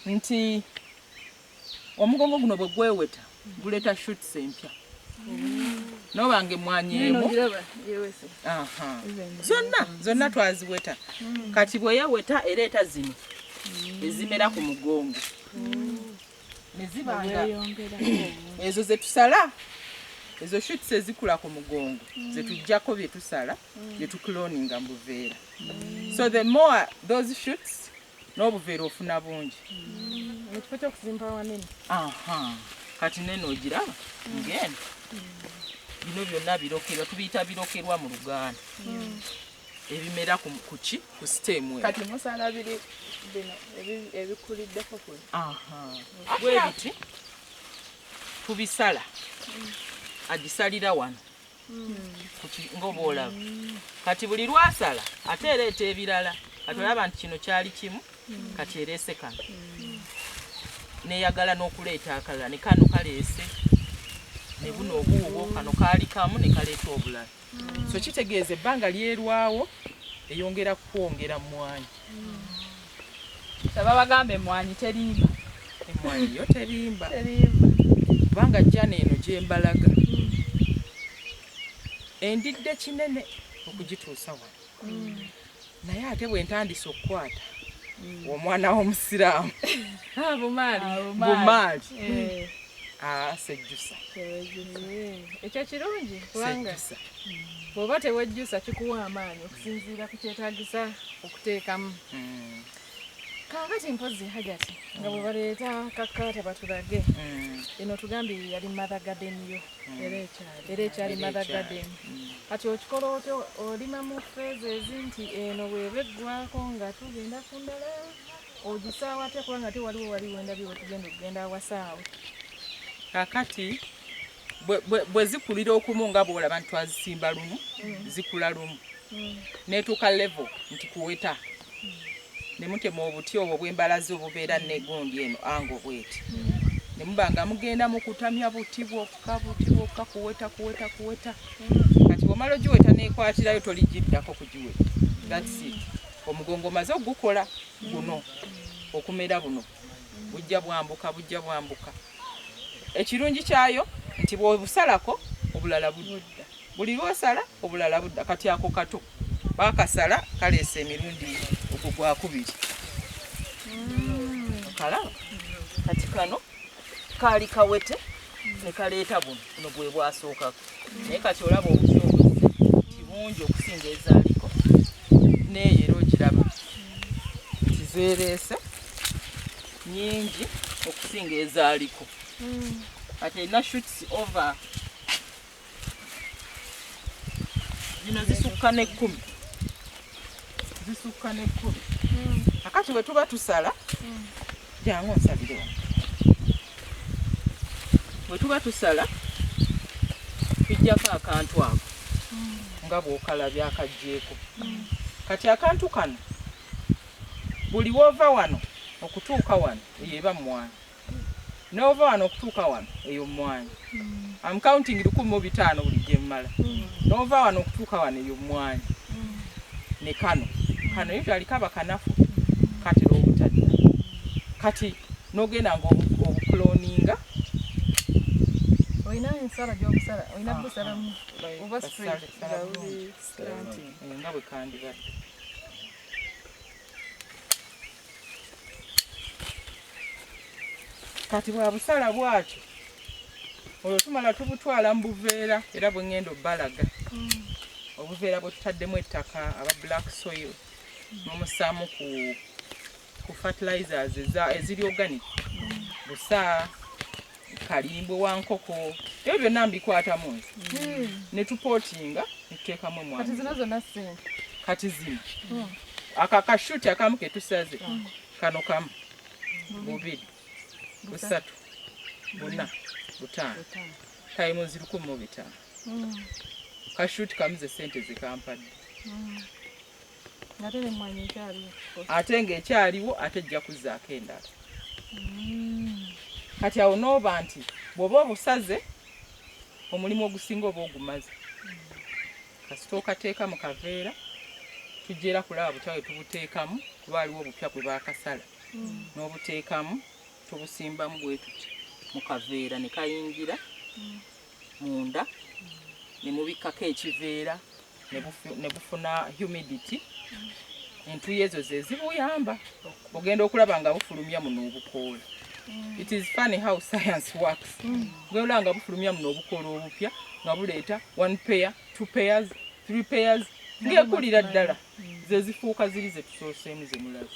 [SPEAKER 2] nti omugongo guno bwe gweweta guleeta shoots empya. Nobange mwanyemu zonna twaziweta kati bwe yaweta ereeta zino ezimera ku mugongo ne zibanga ezo ze tusala ezo shoots ezikula ku mugongo ze tujjako bye tusala bye tucloninga mu buveera. So the more those shoots n'obuveera ofuna bungi.
[SPEAKER 1] Ekifo ky'okuzimba wanene.
[SPEAKER 2] Kati neno ogiraba ngeno bino byonna birokerwa tubiyita birokerwa mu Luganda. Ebimera ku ki ku stem
[SPEAKER 3] kati musala biri bino ebikuliddeko kuli.
[SPEAKER 2] Bwe biti tubisala agisalira wano ng'oba olaba. Kati buli lwasala ate ereeta ebirala. Kati olaba nti kino kyali kimu kati ereese kano. Neyagala n'okuleeta akalala ne kano kaleese ne buno obuubo kano kaali kamu ne kaleeta obulala. So kitegeeza ebbanga lyerwawo eyongera kwongera mwanyi.
[SPEAKER 3] Saba bagambe emwanyi terimba.
[SPEAKER 2] Emwanyi yo terimba. Kubanga jjana eno gyembalaga endidde kinene okugituusa wano. Naye ate bwe ntandise okukwata omwana w'omusiraamu bumaali sejjusa.
[SPEAKER 1] Ekyo kirungi kubanga bw'oba tewejjusa kikuwa amaanyi okusinziira ku kyetaagisa okuteekamu. Kaakati mpozi Hajati nga bwe baleeta kakkaata batulage eno tugambye yali mother garden yo era ekyali mother garden. Kati okikola otyo olima mu phases nti eno bw'eba eggwako nga tugenda ku ndala ogisaawa ate kubanga ate waliwo wendabye wetugenda okugenda awasaawe.
[SPEAKER 2] Kaakati bwe zikulira okumu nga bw'olaba nti twazisimba lumu zikula lumu neetuuka level nti kuweta ne mutema obuti obwo bw'embalazi obubeera n'egundi eno ango bweti ne muba nga mugenda mu kutamya buti bwokka kuweta. Kati bw'omala ogiweta n'ekwatirayo toligiddako kugiweta. That's it. Omugongo maze ogukola guno okumera buno bujja bwambuka. Ekirungi kyayo nti bw'obusalako obulala budda. Buli lwosala obulala budda. Kati ako kato bakasala kaleesa emirundi ogwo gwakubiri. Kalaba kati kano kaali kawete ne kaleeta buno bwe bwasookako. Naye kati olaba obuti obuzze nti bungi okusinga ezaaliko n'eyo era ogiraba nti zeereese nyingi okusinga ezaaliko. Kati erina shoots over zino zisukka n'ekkumi. Akati bwe tuba tusala jangu nsalire wano. Bwe tuba tusala tujjako akantu ako nga bw'okalabya akaggyeko. Kati akantu kano buli wova wano okutuuka wano eyo eba mwanyi. N'ova wano okutuuka wano eyo mwanyi. I'm counting 1500 buli gye mmala. N'ova wano okutuuka wano eyo mwanyi. Ne kano usually kaba kanafu kati obutadda. Kati n'ogenda ng'obucloninga
[SPEAKER 1] olina ensala gy'okusala olina busalamu oba straight
[SPEAKER 2] nga bwe kandibadde. Kati bwa busala bwatyo olwo tumala tubutwala mu buveera era bwe ngenda obbalaga. Obuveera bwe tutaddemu ettaka aba black soil n'omusaamu ku fertilizers eziri organic busa kalimbwe wa nkoko ebyo byonna mbikwatamu nze ne tupootinga ne tuteekamu emwanyi.
[SPEAKER 1] Kati zino zonna ssente.
[SPEAKER 2] Kati zino akakashuti akamu ke tusaze kano kamu bubiri busatu buna butaano tayimu 1500. kashuti kamuze sente zikampadde
[SPEAKER 1] Ate emwanyi ekyaliwo.
[SPEAKER 2] ate ng'ekyaliwo ate ejja kuzzaako endala kati awo n'oba nti bw'oba obusaze omulimu ogusinga oba ogumaze kasita okateeka mu kaveera tujja era kulaba butya bwe tubuteekamu kuba waliwo obupya bwe baakasala n'obuteekamu tubusimbamu bwe tuti mu kaveera ne kayingira munda ne mubikkako ekiveera ne bufuna humidity entuyi ezo ze zibuyamba ogenda okulaba nga bufulumya muno obukoola. It is funny how science works. Gwela nga bufulumya muno obukoola obupya nga buleeta 1 pair 2 pairs 3 pairs ng'ekulira ddala ze zifuuka ziri ze tusooseemu ze mulabe.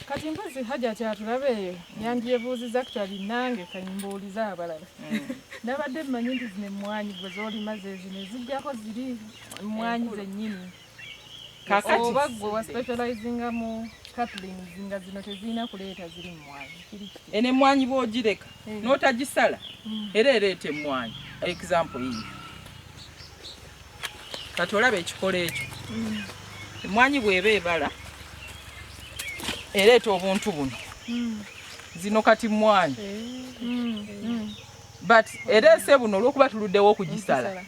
[SPEAKER 1] Kati mpozi Hajja kyatulaba eyo yandyebuuziza actually nange kanyimbuuliza abalala. Nabadde mmanyi nti zino emwanyi gwe zoolima ze zino ezijjako ziri emwanyi zennyini.
[SPEAKER 2] Kakati
[SPEAKER 1] oba gwe wa specializinga mu catlings nga zino tezirina kuleeta ziri emwanyi.
[SPEAKER 2] eno emwanyi bw'ogireka n'otagisala era ereeta emwanyi. Example iyi kati olaba ekikola ekyo emwanyi bw'eba ebala ereeta obuntu buno zino kati mwanyi but ereese buno olw'okuba tuluddewo okugisala.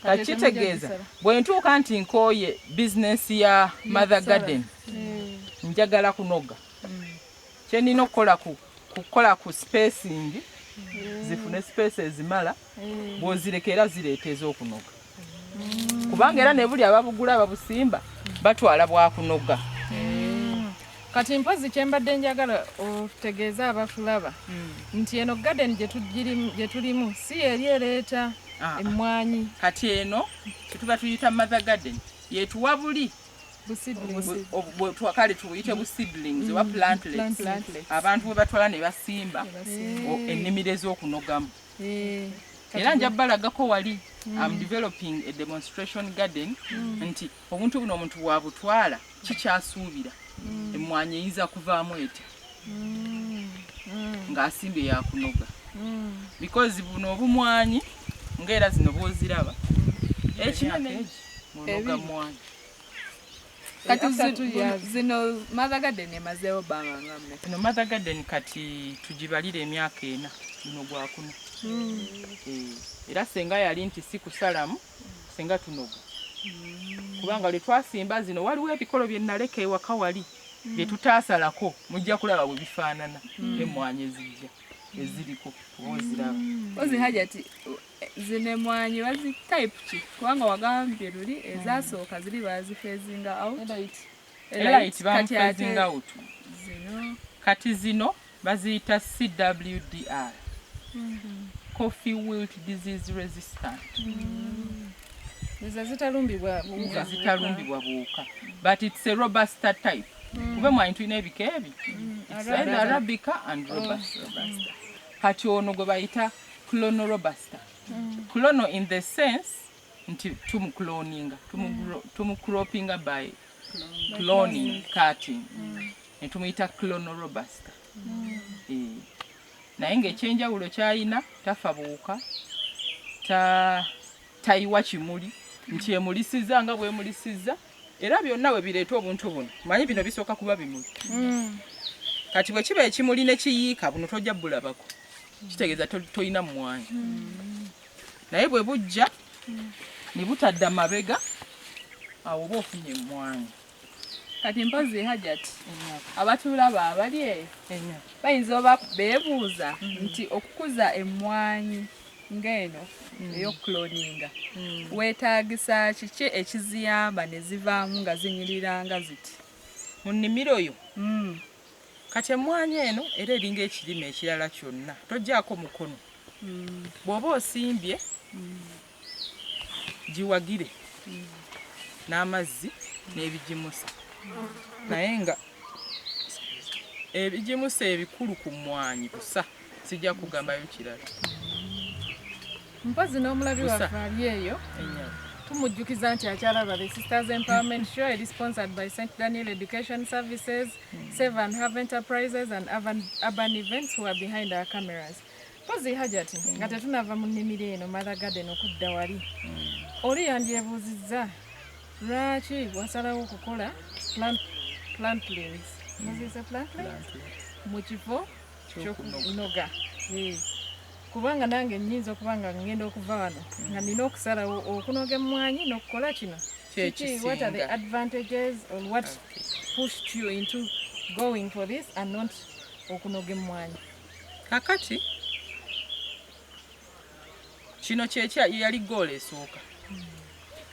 [SPEAKER 2] Kakitegeeza bwe ntuuka nti nkooye bizinesi ya mother garden njagala kunoga kyenina okukola ku spacing zifune space ezimala bw'ozireka era zireeta ez'okunoga kubanga era ne buli ababugula ababusimba batwala bwakunoga.
[SPEAKER 1] Kati mpozi kyembadde njagala otegeeza abafulaba nti eno garden gye tulimu si eri ereeta emwanyi.
[SPEAKER 2] Kati eno kyetuba tuyita mother garden yetuwa buli kale tuyite bu seedlings oba plantlets abantu bwe batwala ne basimba ennimiro ez'okunogamu. Era nja balagako wali I'm developing a demonstration garden nti obuntu buno omuntu bwabutwala kikyasuubira emwanyi eyinza kuvaamu etya ng'asimbye yakunoga because buno obumwanyi ng'era zino bw'oziraba ekinene munoga mwanyi.
[SPEAKER 3] Kati zino mother garden emazeewo bbanga ngamme.
[SPEAKER 2] Eno mother garden kati tugibalira emyaka 4 guno gwakuna. Era senga yali nti si kusalamu senga tunoga kubanga lwe twasimba zino waliwo ebikolo bye naleka ewaka wali bye tutaasalako mujja kulaba bwe bifaanana emwanyi ezijja eziriko oziraba.
[SPEAKER 3] Ozi Hajja ti zino emwanyi bazi type ki kubanga wagambye luli ezasooka ziri bazifeezinga out
[SPEAKER 2] elite bamufeezinga out kati zino baziyita CWDR coffee wilt disease resistant.
[SPEAKER 1] Zitalumbibwa
[SPEAKER 2] buwuka but it's a robusta type. Kube mwanyi tulina ebika ebi it's either arabica and robusta. Kati ono gwe bayita clono robusta. Clono in the sense nti tumucropinga by cloning cutting ne tumuyita clono robusta. Naye ng'ekyenjawulo kyalina tafa buwuka tayiwa kimuli nti emulisiza nga bw'emulisiza era byonna we bireeta obuntu buno manyi bino bisooka kuba bimuli. Kati bwe kiba ekimuli ne kiyiika buno tojja bulabako kitegeeza toyina mwanyi. Naye bwe bujja ne butadda mabega awo oba ofunye emwanyi.
[SPEAKER 3] Kati mpozi Hajja ti abatulaba abali eyo bayinza oba beebuuza nti okukuza emmwanyi ng'eno ey'okuloninga weetaagisa kiki ekiziyamba ne zivaamu nga zinyirira nga ziti
[SPEAKER 2] mu nnimiro yo. Kati emmwanyi eno era eringa ekirime ekirala kyonna tojjaako mukono bw'oba osimbye giwagire n'amazzi n'ebigimusa naye nga ebigimusa ebikulu ku mmwanyi busa sijja kugambayo kirala.
[SPEAKER 1] Mpozi n'omulabi waffe ali eyo tumujjukiza nti akyalaba the Sisters Empowerment Show eri sponsored by St. Daniel Education Services, Save and Have Enterprises and Urban Events who are behind our cameras. pozi hajati nga tetunava mu nnimiro eno Mother Garden okudda wali oli yandyebuuzizza lwaki wasalawo okukola plantlings muzise plantlings mu kifo ky'okunoga kubanga nange nnyinza okuba nga ngenda okuva wano nga nina okusalawo okunoga emmwanyi n'okukola kino kiki what are the advantages or what pushed you into going for this and not okunoga emmwanyi
[SPEAKER 2] kakati kino kyekya yali goal esooka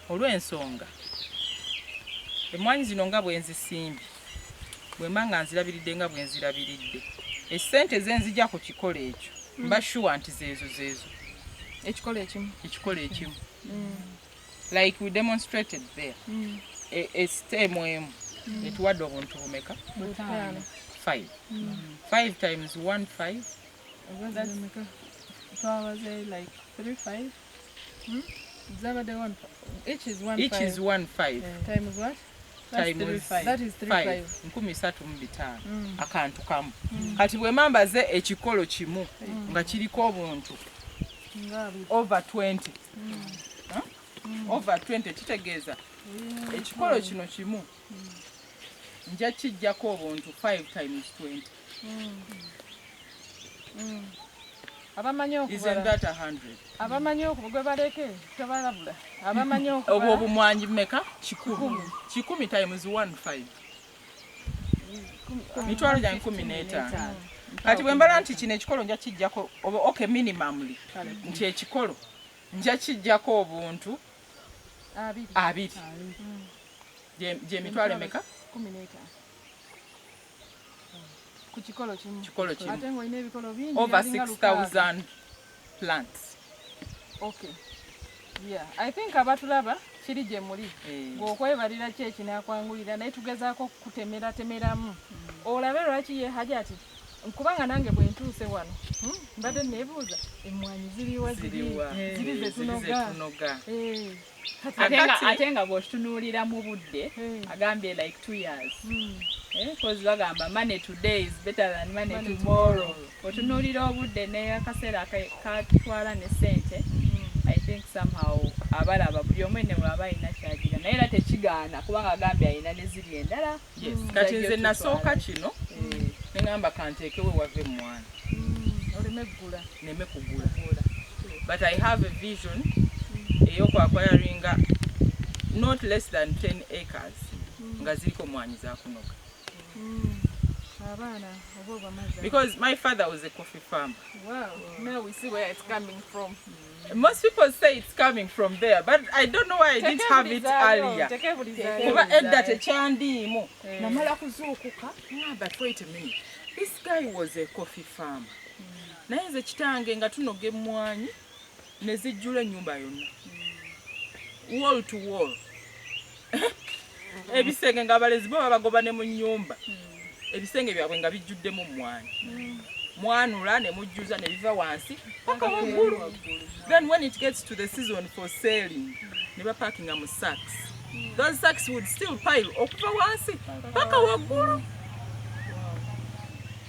[SPEAKER 2] olw'ensonga emmwanyi zino nga bwenzisimbye bwemba nga nzirabiridde nga bwenzirabiridde essente zenzija ku kikolo ekyo mba sure nti zeezo
[SPEAKER 1] ekikolo ekimu
[SPEAKER 2] like we demonstrated there esitemu emu etuwadde obuntu bumeka 5 times 1 5
[SPEAKER 1] like 3 5 each is 1
[SPEAKER 2] each is 1 5
[SPEAKER 1] times what
[SPEAKER 2] times
[SPEAKER 1] that is 3
[SPEAKER 2] 5 akantu kamu kati bwe mambaze ekikolo kimu nga kiriko obuntu over 20 over 20 kitegeeza ekikolo kino kimu nja kijjako obuntu 5 times 20
[SPEAKER 1] abamanyi
[SPEAKER 2] isn't that 100
[SPEAKER 1] abamanyi okugwe baleke tabalabula abamanyi
[SPEAKER 2] obwo obumwanyi meka 10 times 1 5 mitwalo gya 15 kati bwe mbala nti kino ekikolo nja kijjako okay minimumly nti ekikolo nja kijjako obuntu 2 gye mitwalo meka
[SPEAKER 1] 15 ku kikolo kimu
[SPEAKER 2] ate
[SPEAKER 1] ng'olina ebikolo bingi
[SPEAKER 2] over 6,000 plants.
[SPEAKER 1] Okay. Yeah, I think abatulaba kiri gye muli ng'okwebalira ki ekinakwangulira naye tugezaako kutemeratemeramu olabe lwaki ye hajati kubanga nange bwe ntuuse wano mbadde neebuuza emmwanyi ziriwa ziri zetunoga
[SPEAKER 3] ate nga bw'okitunuulira mu budde agambye like 2 years because bagamba money today is better than money tomorrow otunuulira obudde n'akaseera katwala ne ssente I think somehow abalaba buli omu enne bw'aba alina kyagira naye era tekigaana kubanga agambye alina ne ziri endala
[SPEAKER 2] kati nze nasooka kino ne ngamba kanteekewe wave emmwanyi neme kugula but I have a vision ey'okwakwyaringa not less than 10 acres nga ziriko emmwanyi za kunoga because my father was a coffee farmer.
[SPEAKER 1] Wow, now we see where it's coming from.
[SPEAKER 2] Most people say it's coming from there, but I don't know why I didn't have it earlier. Kuba edda tekyandiimu namala kuzuukuka but wait a minute, this guy was a coffee farmer. Naye nze kitange nga tunoga emmwanyi ne zijjula ennyumba yonna wall to wall ebisenge nga abalezi bo babagoba ne mu nnyumba ebisenge byabwe nga bijjuddemu emmwanyi mwanula ne mujjuza ne biva wansi paka waggulu. Then when it gets to the season for selling ne baparkinga mu sacks, those sacks would still pile okuva wansi paka waggulu.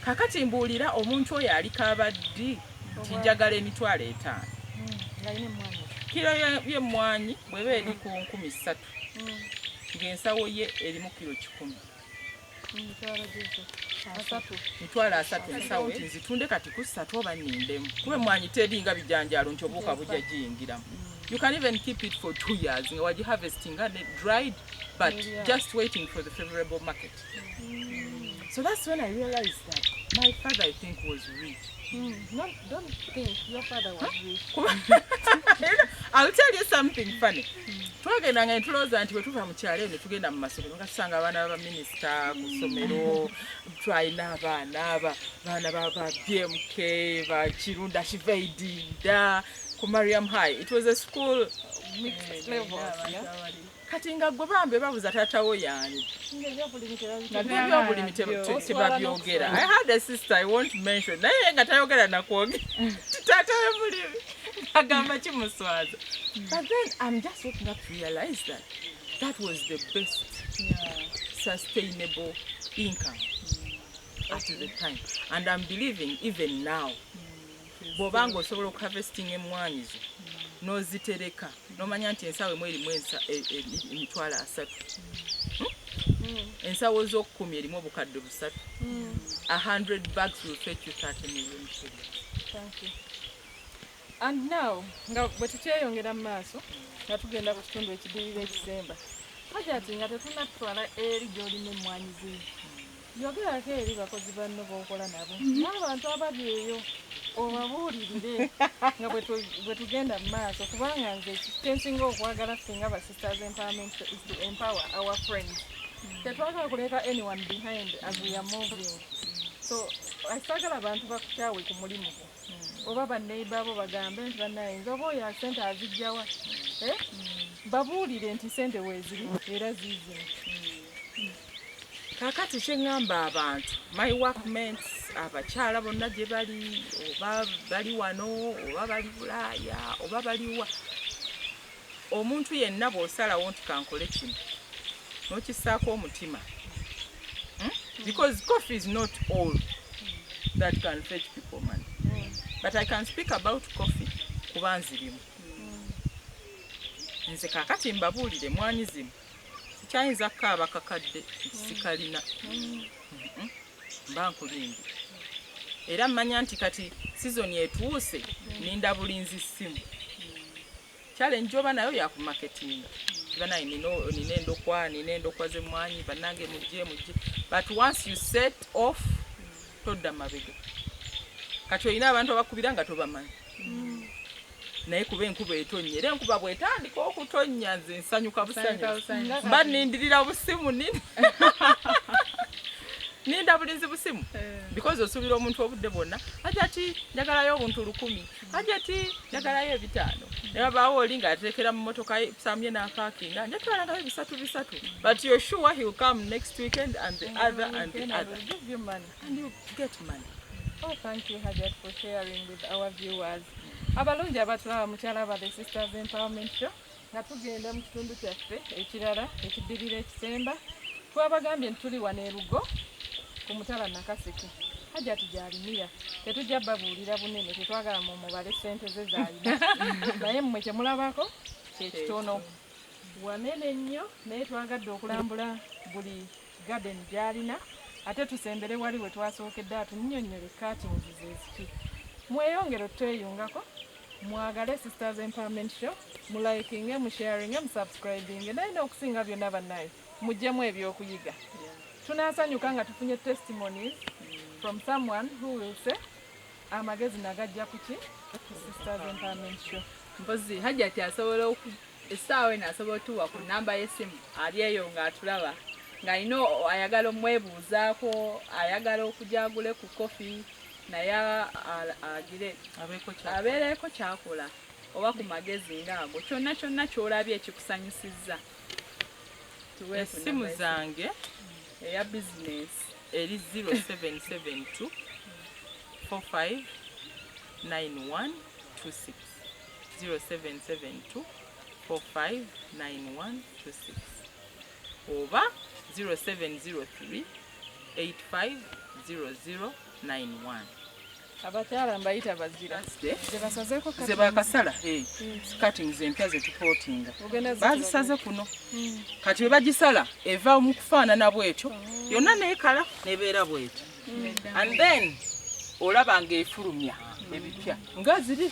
[SPEAKER 2] Kakati mbuulira omuntu oyo aliko abaddi tinjagala emitwalo 5 kilo y'emmwanyi bweba eri ku 3,000 ng'ensawo ye erimu kilo 10 mitwalo 3 ensawo nzitunde kati ku 3 oba nnindemu kuba emmwanyi teringa bijanjaalo nti obuuka bujja giyingiramu. You can even keep it for 2 years nga wagiharvesting and dried but just waiting for the favorable market. So that's when I realized that my father, I think, was rich.
[SPEAKER 1] No, don't think your father was rich.
[SPEAKER 2] I'll tell you something funny. Twagenda nga ntulooza nti bwe tuva mu kyalo ne tugenda mu masomero nga tusanga abaana ba minisita ku ssomero twalina abaana ba BMK ba Kirunda Shivaidinda ku Mariam High. It was a school
[SPEAKER 1] Mixed levels.
[SPEAKER 2] kati nga gwe bambe babuza taatawo yaani ebyobulimi tebabyogera. I had a sister I won't mention naye nga tayogera nakwogera taata we mulimi agamba kimuswaza. But then I'm just waking up to realize that that was the best sustainable income at the time, and I'm believing even now bw'obanga osobola okuharvesting emwanyi zo n'ozitereka n'omanya nti ensawo emu erimu emitwalo 3 ensawo z'okukumi erimu obukadde 3 100 bags will fetch you 30 million shillings.
[SPEAKER 1] Thank you. And now nga bwe tukyeyongera mu maaso nga tugenda ku kitundu ekiddirira ekisemba hajati nga tetunatwala eri gy'olina emmwanyi zino yogerako eri bakozi banno b'okola nabo n'abantu abali eyo obabuulirire nga bwe tugenda mu maaso kubanga nze kyensinga okwagala singa ba sisters empowerment is to empower our friends tetwagala kuleka anyone behind as we are moving. So asagala abantu bakukyawe ku mulimu gwo oba banneiba abo bagambe nti bannayinza oba oyo sente azijjawa babuulire nti sente weeziri era ziizino.
[SPEAKER 2] Kakati kyeŋŋamba abantu my workmates abakyala bonna gye bali oba bali wano oba bali Bulaaya oba baliwa omuntu yenna bw'osalawo nti kankole kino n'okissaako omutima because coffee is not all that can fetch people money but I can speak about coffee kuba nzirimu nze kakati mbabuulire emmwanyi zimu sikyayinza kukaaba kakadde sikalina mba nkulimbi era mmanya nti kati sizoni etuuse ninda bulinzi ssimu challenge oba nayo yakumarketinga bana nina endokwa z'emmwanyi bannange mujje but once you set off todda mabega kati olina abantu abakubira nga tobamanyi naye kuba enkuba etonnya era enkuba bwetandika okutonnya nze nsanyuka busanya mba nindirira busimu ninda bulinzi busimu because osuubira omuntu obudde bwonna hajati njagalayo obuntu 1,000 hajati njagalayo 5 naye babaawo oli nga ateekera mu motoka samye n'apaakinga njatwalangayo 3 but you're sure he'll come next weekend and the other and the other
[SPEAKER 1] give you money
[SPEAKER 2] and you get money.
[SPEAKER 1] Oh, thank you Hajat for sharing with our viewers. Abalungi abatulaba mukyala ba the Sisters Empowerment Show nga tugenda mu kitundu kyaffe ekirala ekiddirira ekisemba twabagambye nti tuli wano erugo ku mutala Nakaseke Hajati gy'alimira tetujja babuulira bunene tetwagala mu mubale ssente ze zaalina naye mmwe kyemulabako kyekitono wanene nnyo naye twagadde okulambula buli garden gy'alina ate tusembere wali we twasookedde atunnyonnyole katingi zeziki mweyongere tweyungako mwagale Sisters Empowerment Show mulaikinge musharinge musubscribinge naye n'okusinga byonna bannaye mujjemu ebyokuyiga tunasanyuka nga tufunye testimonies from someone who will say amagezi nagajja kuki Sisters Empowerment Show
[SPEAKER 3] mpozi Hajati asobola essaawa eno asobola otuwa ku namba y'essimu ali eyo ng'atulaba ng'alina ayagala omwebuuzaako ayagala okujagule ku kofi naye agire abeereko kyakola oba ku magezi ng'ago kyonna kyonna ky'olabye ekikusanyusizza
[SPEAKER 2] essimu zange
[SPEAKER 3] eya bizinesi
[SPEAKER 2] eri 0772 459126 0772 459126 oba 0703 850091.
[SPEAKER 1] abakyala mbayita bazira zebasazeeko
[SPEAKER 2] zebakasala cutting empya zetupootinga bazisaze kuno kati bwe bagisala eva mu kufaanana bwetyo yonna neekala nebeera bwetyo and then olaba ng'efulumya ebipya nga ziri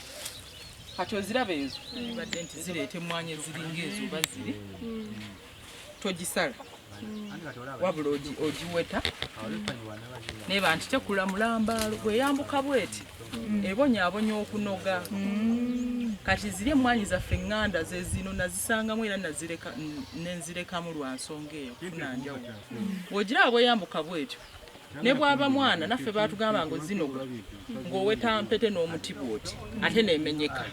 [SPEAKER 2] kati oziraba ezo badde nti zireeta emmwanyi eziringa ezo oba ziri togisala wabula ogiweta neba nti tekula mulambaalo gweyambuka bweti ebonyaabonya okunoga kati ziri emmwanyi zaffe eŋŋanda zezino nazisangamu era nenzirekamu lwa nsonga eyo kunanjawulo bw'ogiraba bweyambuka bwetyo ne bwaba mwana naffe baatugamba ngo zinoga ng'oweta mpete n'omuti bwoti ate neemenyeka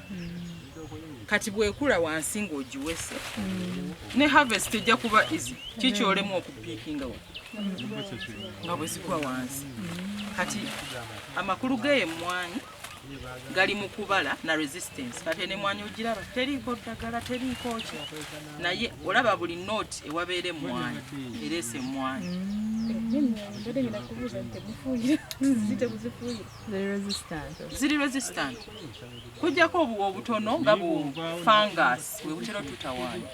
[SPEAKER 2] kati bwekula wansi ng'ogiwese ne harvest ejja kuba easy kikyolemu okupiikinga nga bwe zigwa wansi kati amakulu g'emmwanyi gali mu kubala na resistance kati n'emwanyi ogiraba teriiko ddagala teriiko ki naye olaba buli note ewabeera emwanyi ereese emwanyi ziri resistant kujjako obutono nga bu fungus bwe butera tutawaanya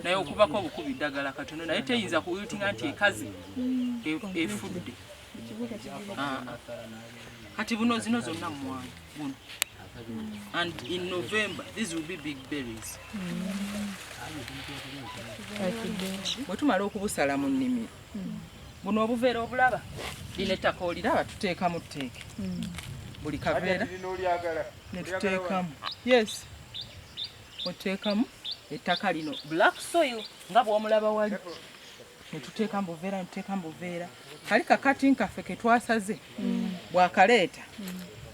[SPEAKER 2] naye okubako obukubi ddagala katono naye teyinza kuyutinga nti ekazi efudde kati buno zino zonna mwanyi buno and in November these will be big berries bwe tumala okubusala mu nnimiro buno obuveera obulaba lino ettaka oliraba tuteekamu tteeke buli kaveera ne tuteekamu yes oteekamu ettaka lino black soil nga bw'omulaba wali ne tuteekamu buveera ne tuteekamu buveera kali kakati nkaffe ke twasaze bw'akaleeta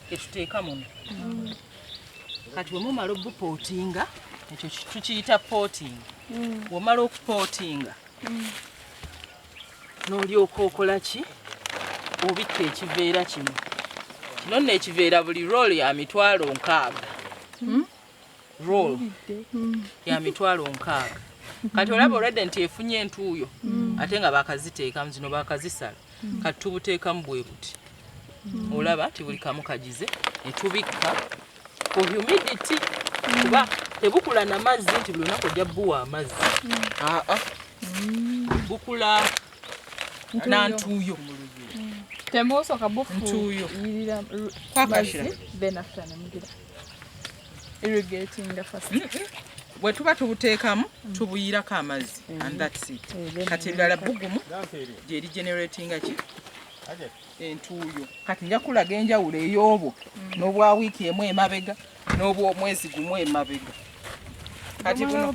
[SPEAKER 2] ke tuteeka muno kati bwe mumala obupootinga ekyo tukiyita pooting bw'omala okupootinga n'olyoka okola ki obikka ekiveera kino kino nno ekiveera buli roll ya mitwalo 6 roll ya mitwalo 6 kati olaba olwadde nti efunye entuuyo ate nga bakaziteekamu zino bakazisala kati tubuteekamu bwe buti olaba ti buli kamu kagize ne tubikka ku humidity kuba tebukula na mazzi nti buli lunaku ojja bbuwa amazzi bukula na ntuuyo
[SPEAKER 1] tembusoka bufu
[SPEAKER 2] ntuuyo
[SPEAKER 1] yirira
[SPEAKER 2] kwakashira
[SPEAKER 1] then after namugira irrigating the first
[SPEAKER 2] bwe tuba tubuteekamu tubuyirako amazzi and that's it kati ebirala bugumu gye regeneratinga ki entuuyo kati nja kulaga enjawulo ey'obwo n'obwa wiiki emu emabega n'obw'omwezi gumu emabega kati buno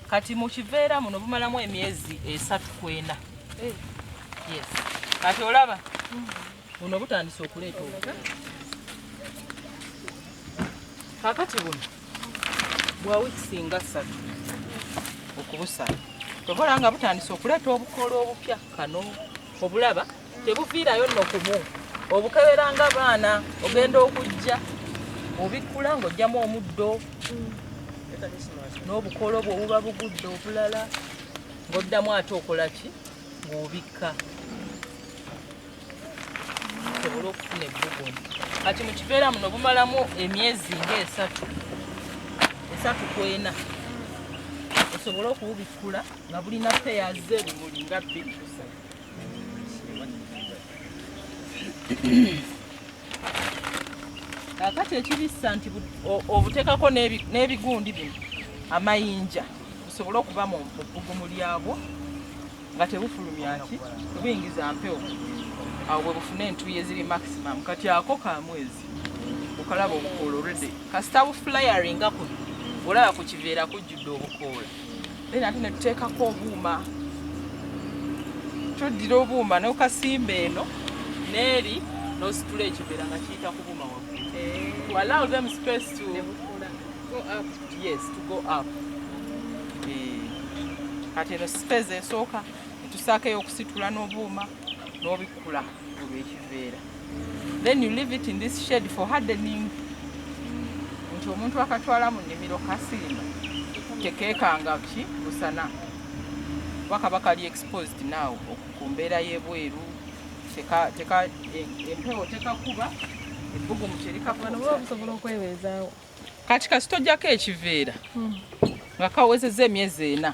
[SPEAKER 2] kati mu kiveera muno bumalamu emyezi 3 ku 4 yes kati olaba buno butandise okuleeta obuto kakati buno bwa wiiki nga 3 okubusala tobola nga butandise okuleeta obukoola obupya kano obulaba tebuviirayo nno kumu obukeberanga baana ogenda okujja obikkula ng'ojjamu omuddo n'obukoola obwo obuba bugudde obulala ng'oddamu ate okola ki ng'obikka osobola okufuna ebbugumu kati mu kiveera muno bumalamu emyezi nga 3 ku 4 osobola okububikkula nga bulina peyaze bimuli nga 2 kakati ekibissa nti obuteekako n'ebigundi bino amayinja busobole okuba mu bbugumu lyabwo nga tebufulumya ki tubuyingiza mpewo awo bwe bufune entuuyo eziri maximum kati ako ka mwezi okalaba obukoola olwedde kasita bufulayaringa kuno olaba ku kiveera kujjudde obukoola then ate ne tuteekako obuuma tuddira obuuma n'okasimba eno n'eri n'ositula ekiveera nga kiyita ku buuma waggulu to allow them space to go up. Yes, to go up. Kati eno space esooka netusaakayo okusitula n'obuuma n'obikkula olw'ekiveera. Then you leave it in this shade for hardening. Nti omuntu akatwala mu nnimiro kasimba tekeekanga ki busana bakaba kali exposed now ku mbeera y'ebweru empewo tekakuba ebbugumu terikakuba
[SPEAKER 1] busobola okwebeezaawo
[SPEAKER 2] kati tojjako ekiveera nga kawezezza emyezi 4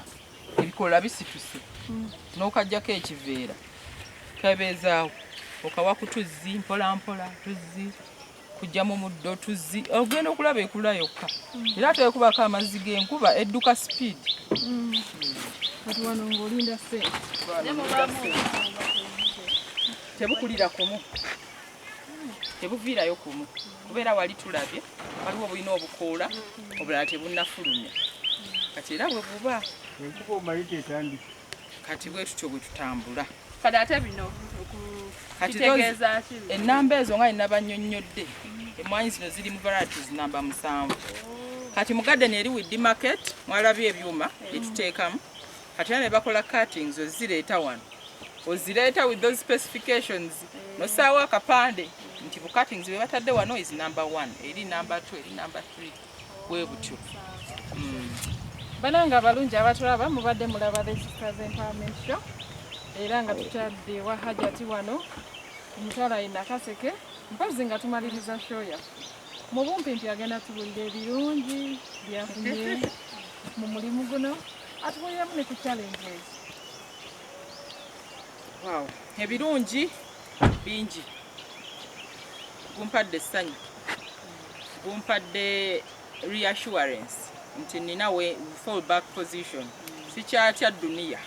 [SPEAKER 2] ebikola bisituse n'okajjako ekiveera kabeezaawo okawa ku tuzzi mpolampola tuzzi kujjamu muddo tuzzi ogenda okulaba ekula yokka era tekubako amazzi g'enkuba edduka speed
[SPEAKER 1] kati wano ng'olinda ssente
[SPEAKER 2] tebukulira kumu tebuviirayo kumu kubeera wali tulabye waliwo bulina obukoola obulala tebunnafulumya kati era bwe buba kati bwe tutyo bwe tutambula
[SPEAKER 3] kati ate bino kitegeeza ki
[SPEAKER 2] ennamba ezo nga nnabannyonnyodde emwanyi zino ziri mu varieties namba 7 kati mu garden eri widdi market mwalabye ebyuma byetuteekamu kati ne bakola cuttings ozireeta wano ozireeta with those specifications nosaawo akapande nti bu cuttings bwe batadde wano is number 1 eri number 2 eri number 3 bwe butyo.
[SPEAKER 1] Bananga abalungi abatulaba mubadde mulaba the Sisters Empowerment Show era nga tutadde wa Hajati wano omutwala Nakaseke mpozzi nga tumaliriza show yaffe mu bumpimpi agenda tubulira ebirungi byafunye mu mulimu guno atubuliramu ne ku challenges.
[SPEAKER 2] Wow, ebirungi bingi. Gumpadde essanyu, gumpadde reassurance nti nina we fall back position. Sikyatya dunia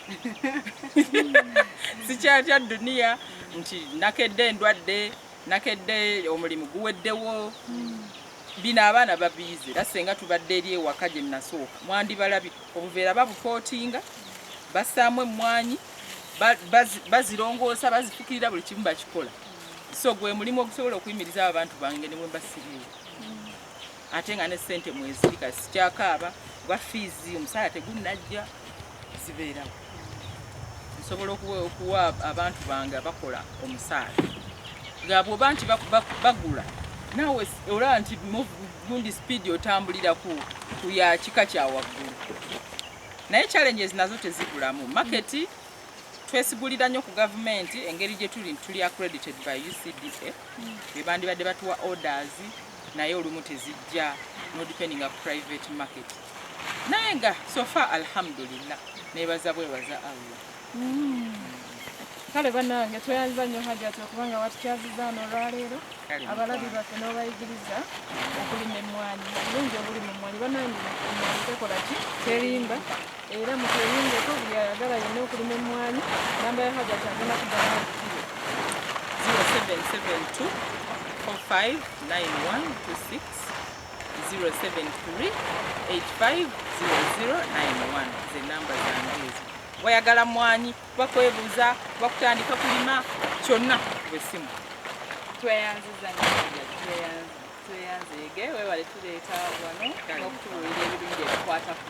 [SPEAKER 2] sikyatya dunia nti nakedde ndwadde nakedde omulimu guweddewo. Bino abaana babiize era senga tubadde eri ewaka gye nasooka mwandibalabi obuveera babukootinga bassaamu emmwanyi bazirongoosa bazifukirira buli kimu bakikola. So gwe mulimu okusobola okuyimiriza abantu bange ne mwe basiriwo ate nga ne ssente mweziri kasi sikyakaaba gwa fiizi omusaala tegunnajja zibeerawo. Nsobola okuwa abantu bange abakola omusaala nga bw'oba nti bagula naawe olaba nti gundi speedi otambulira ku ya kika kya waggulu. Naye challenges nazo tezigulamu. Market twesigulira nnyo ku gavumenti engeri gye tuli accredited by UCDA be bandibadde batuwa orders naye olumu tezijja no depending on private market. Naye nga so far alhamdulillah nebaza bwebaza Allah.
[SPEAKER 1] Kale bannange tweyanza nnyo Hajati okubanga watukyaziza wano olwaleero abalabi baffe n'obayigiriza okulima emmwanyi bulungi obulima emmwanyi bannange tekola ki terimba era mutweyungeko buli ayagala yenna okulima emmwanyi namba ya Hajati agenda kugamba
[SPEAKER 2] 0772 459126 073 850091 ze namba zange ezo. Wayagala mwanyi bakwebuuza bakutandika kulima kyonna bwesimu.
[SPEAKER 3] Tweyanziza tweyanzege wewale tuleeta wano n'okutubuulira ebirungi ebikwata ku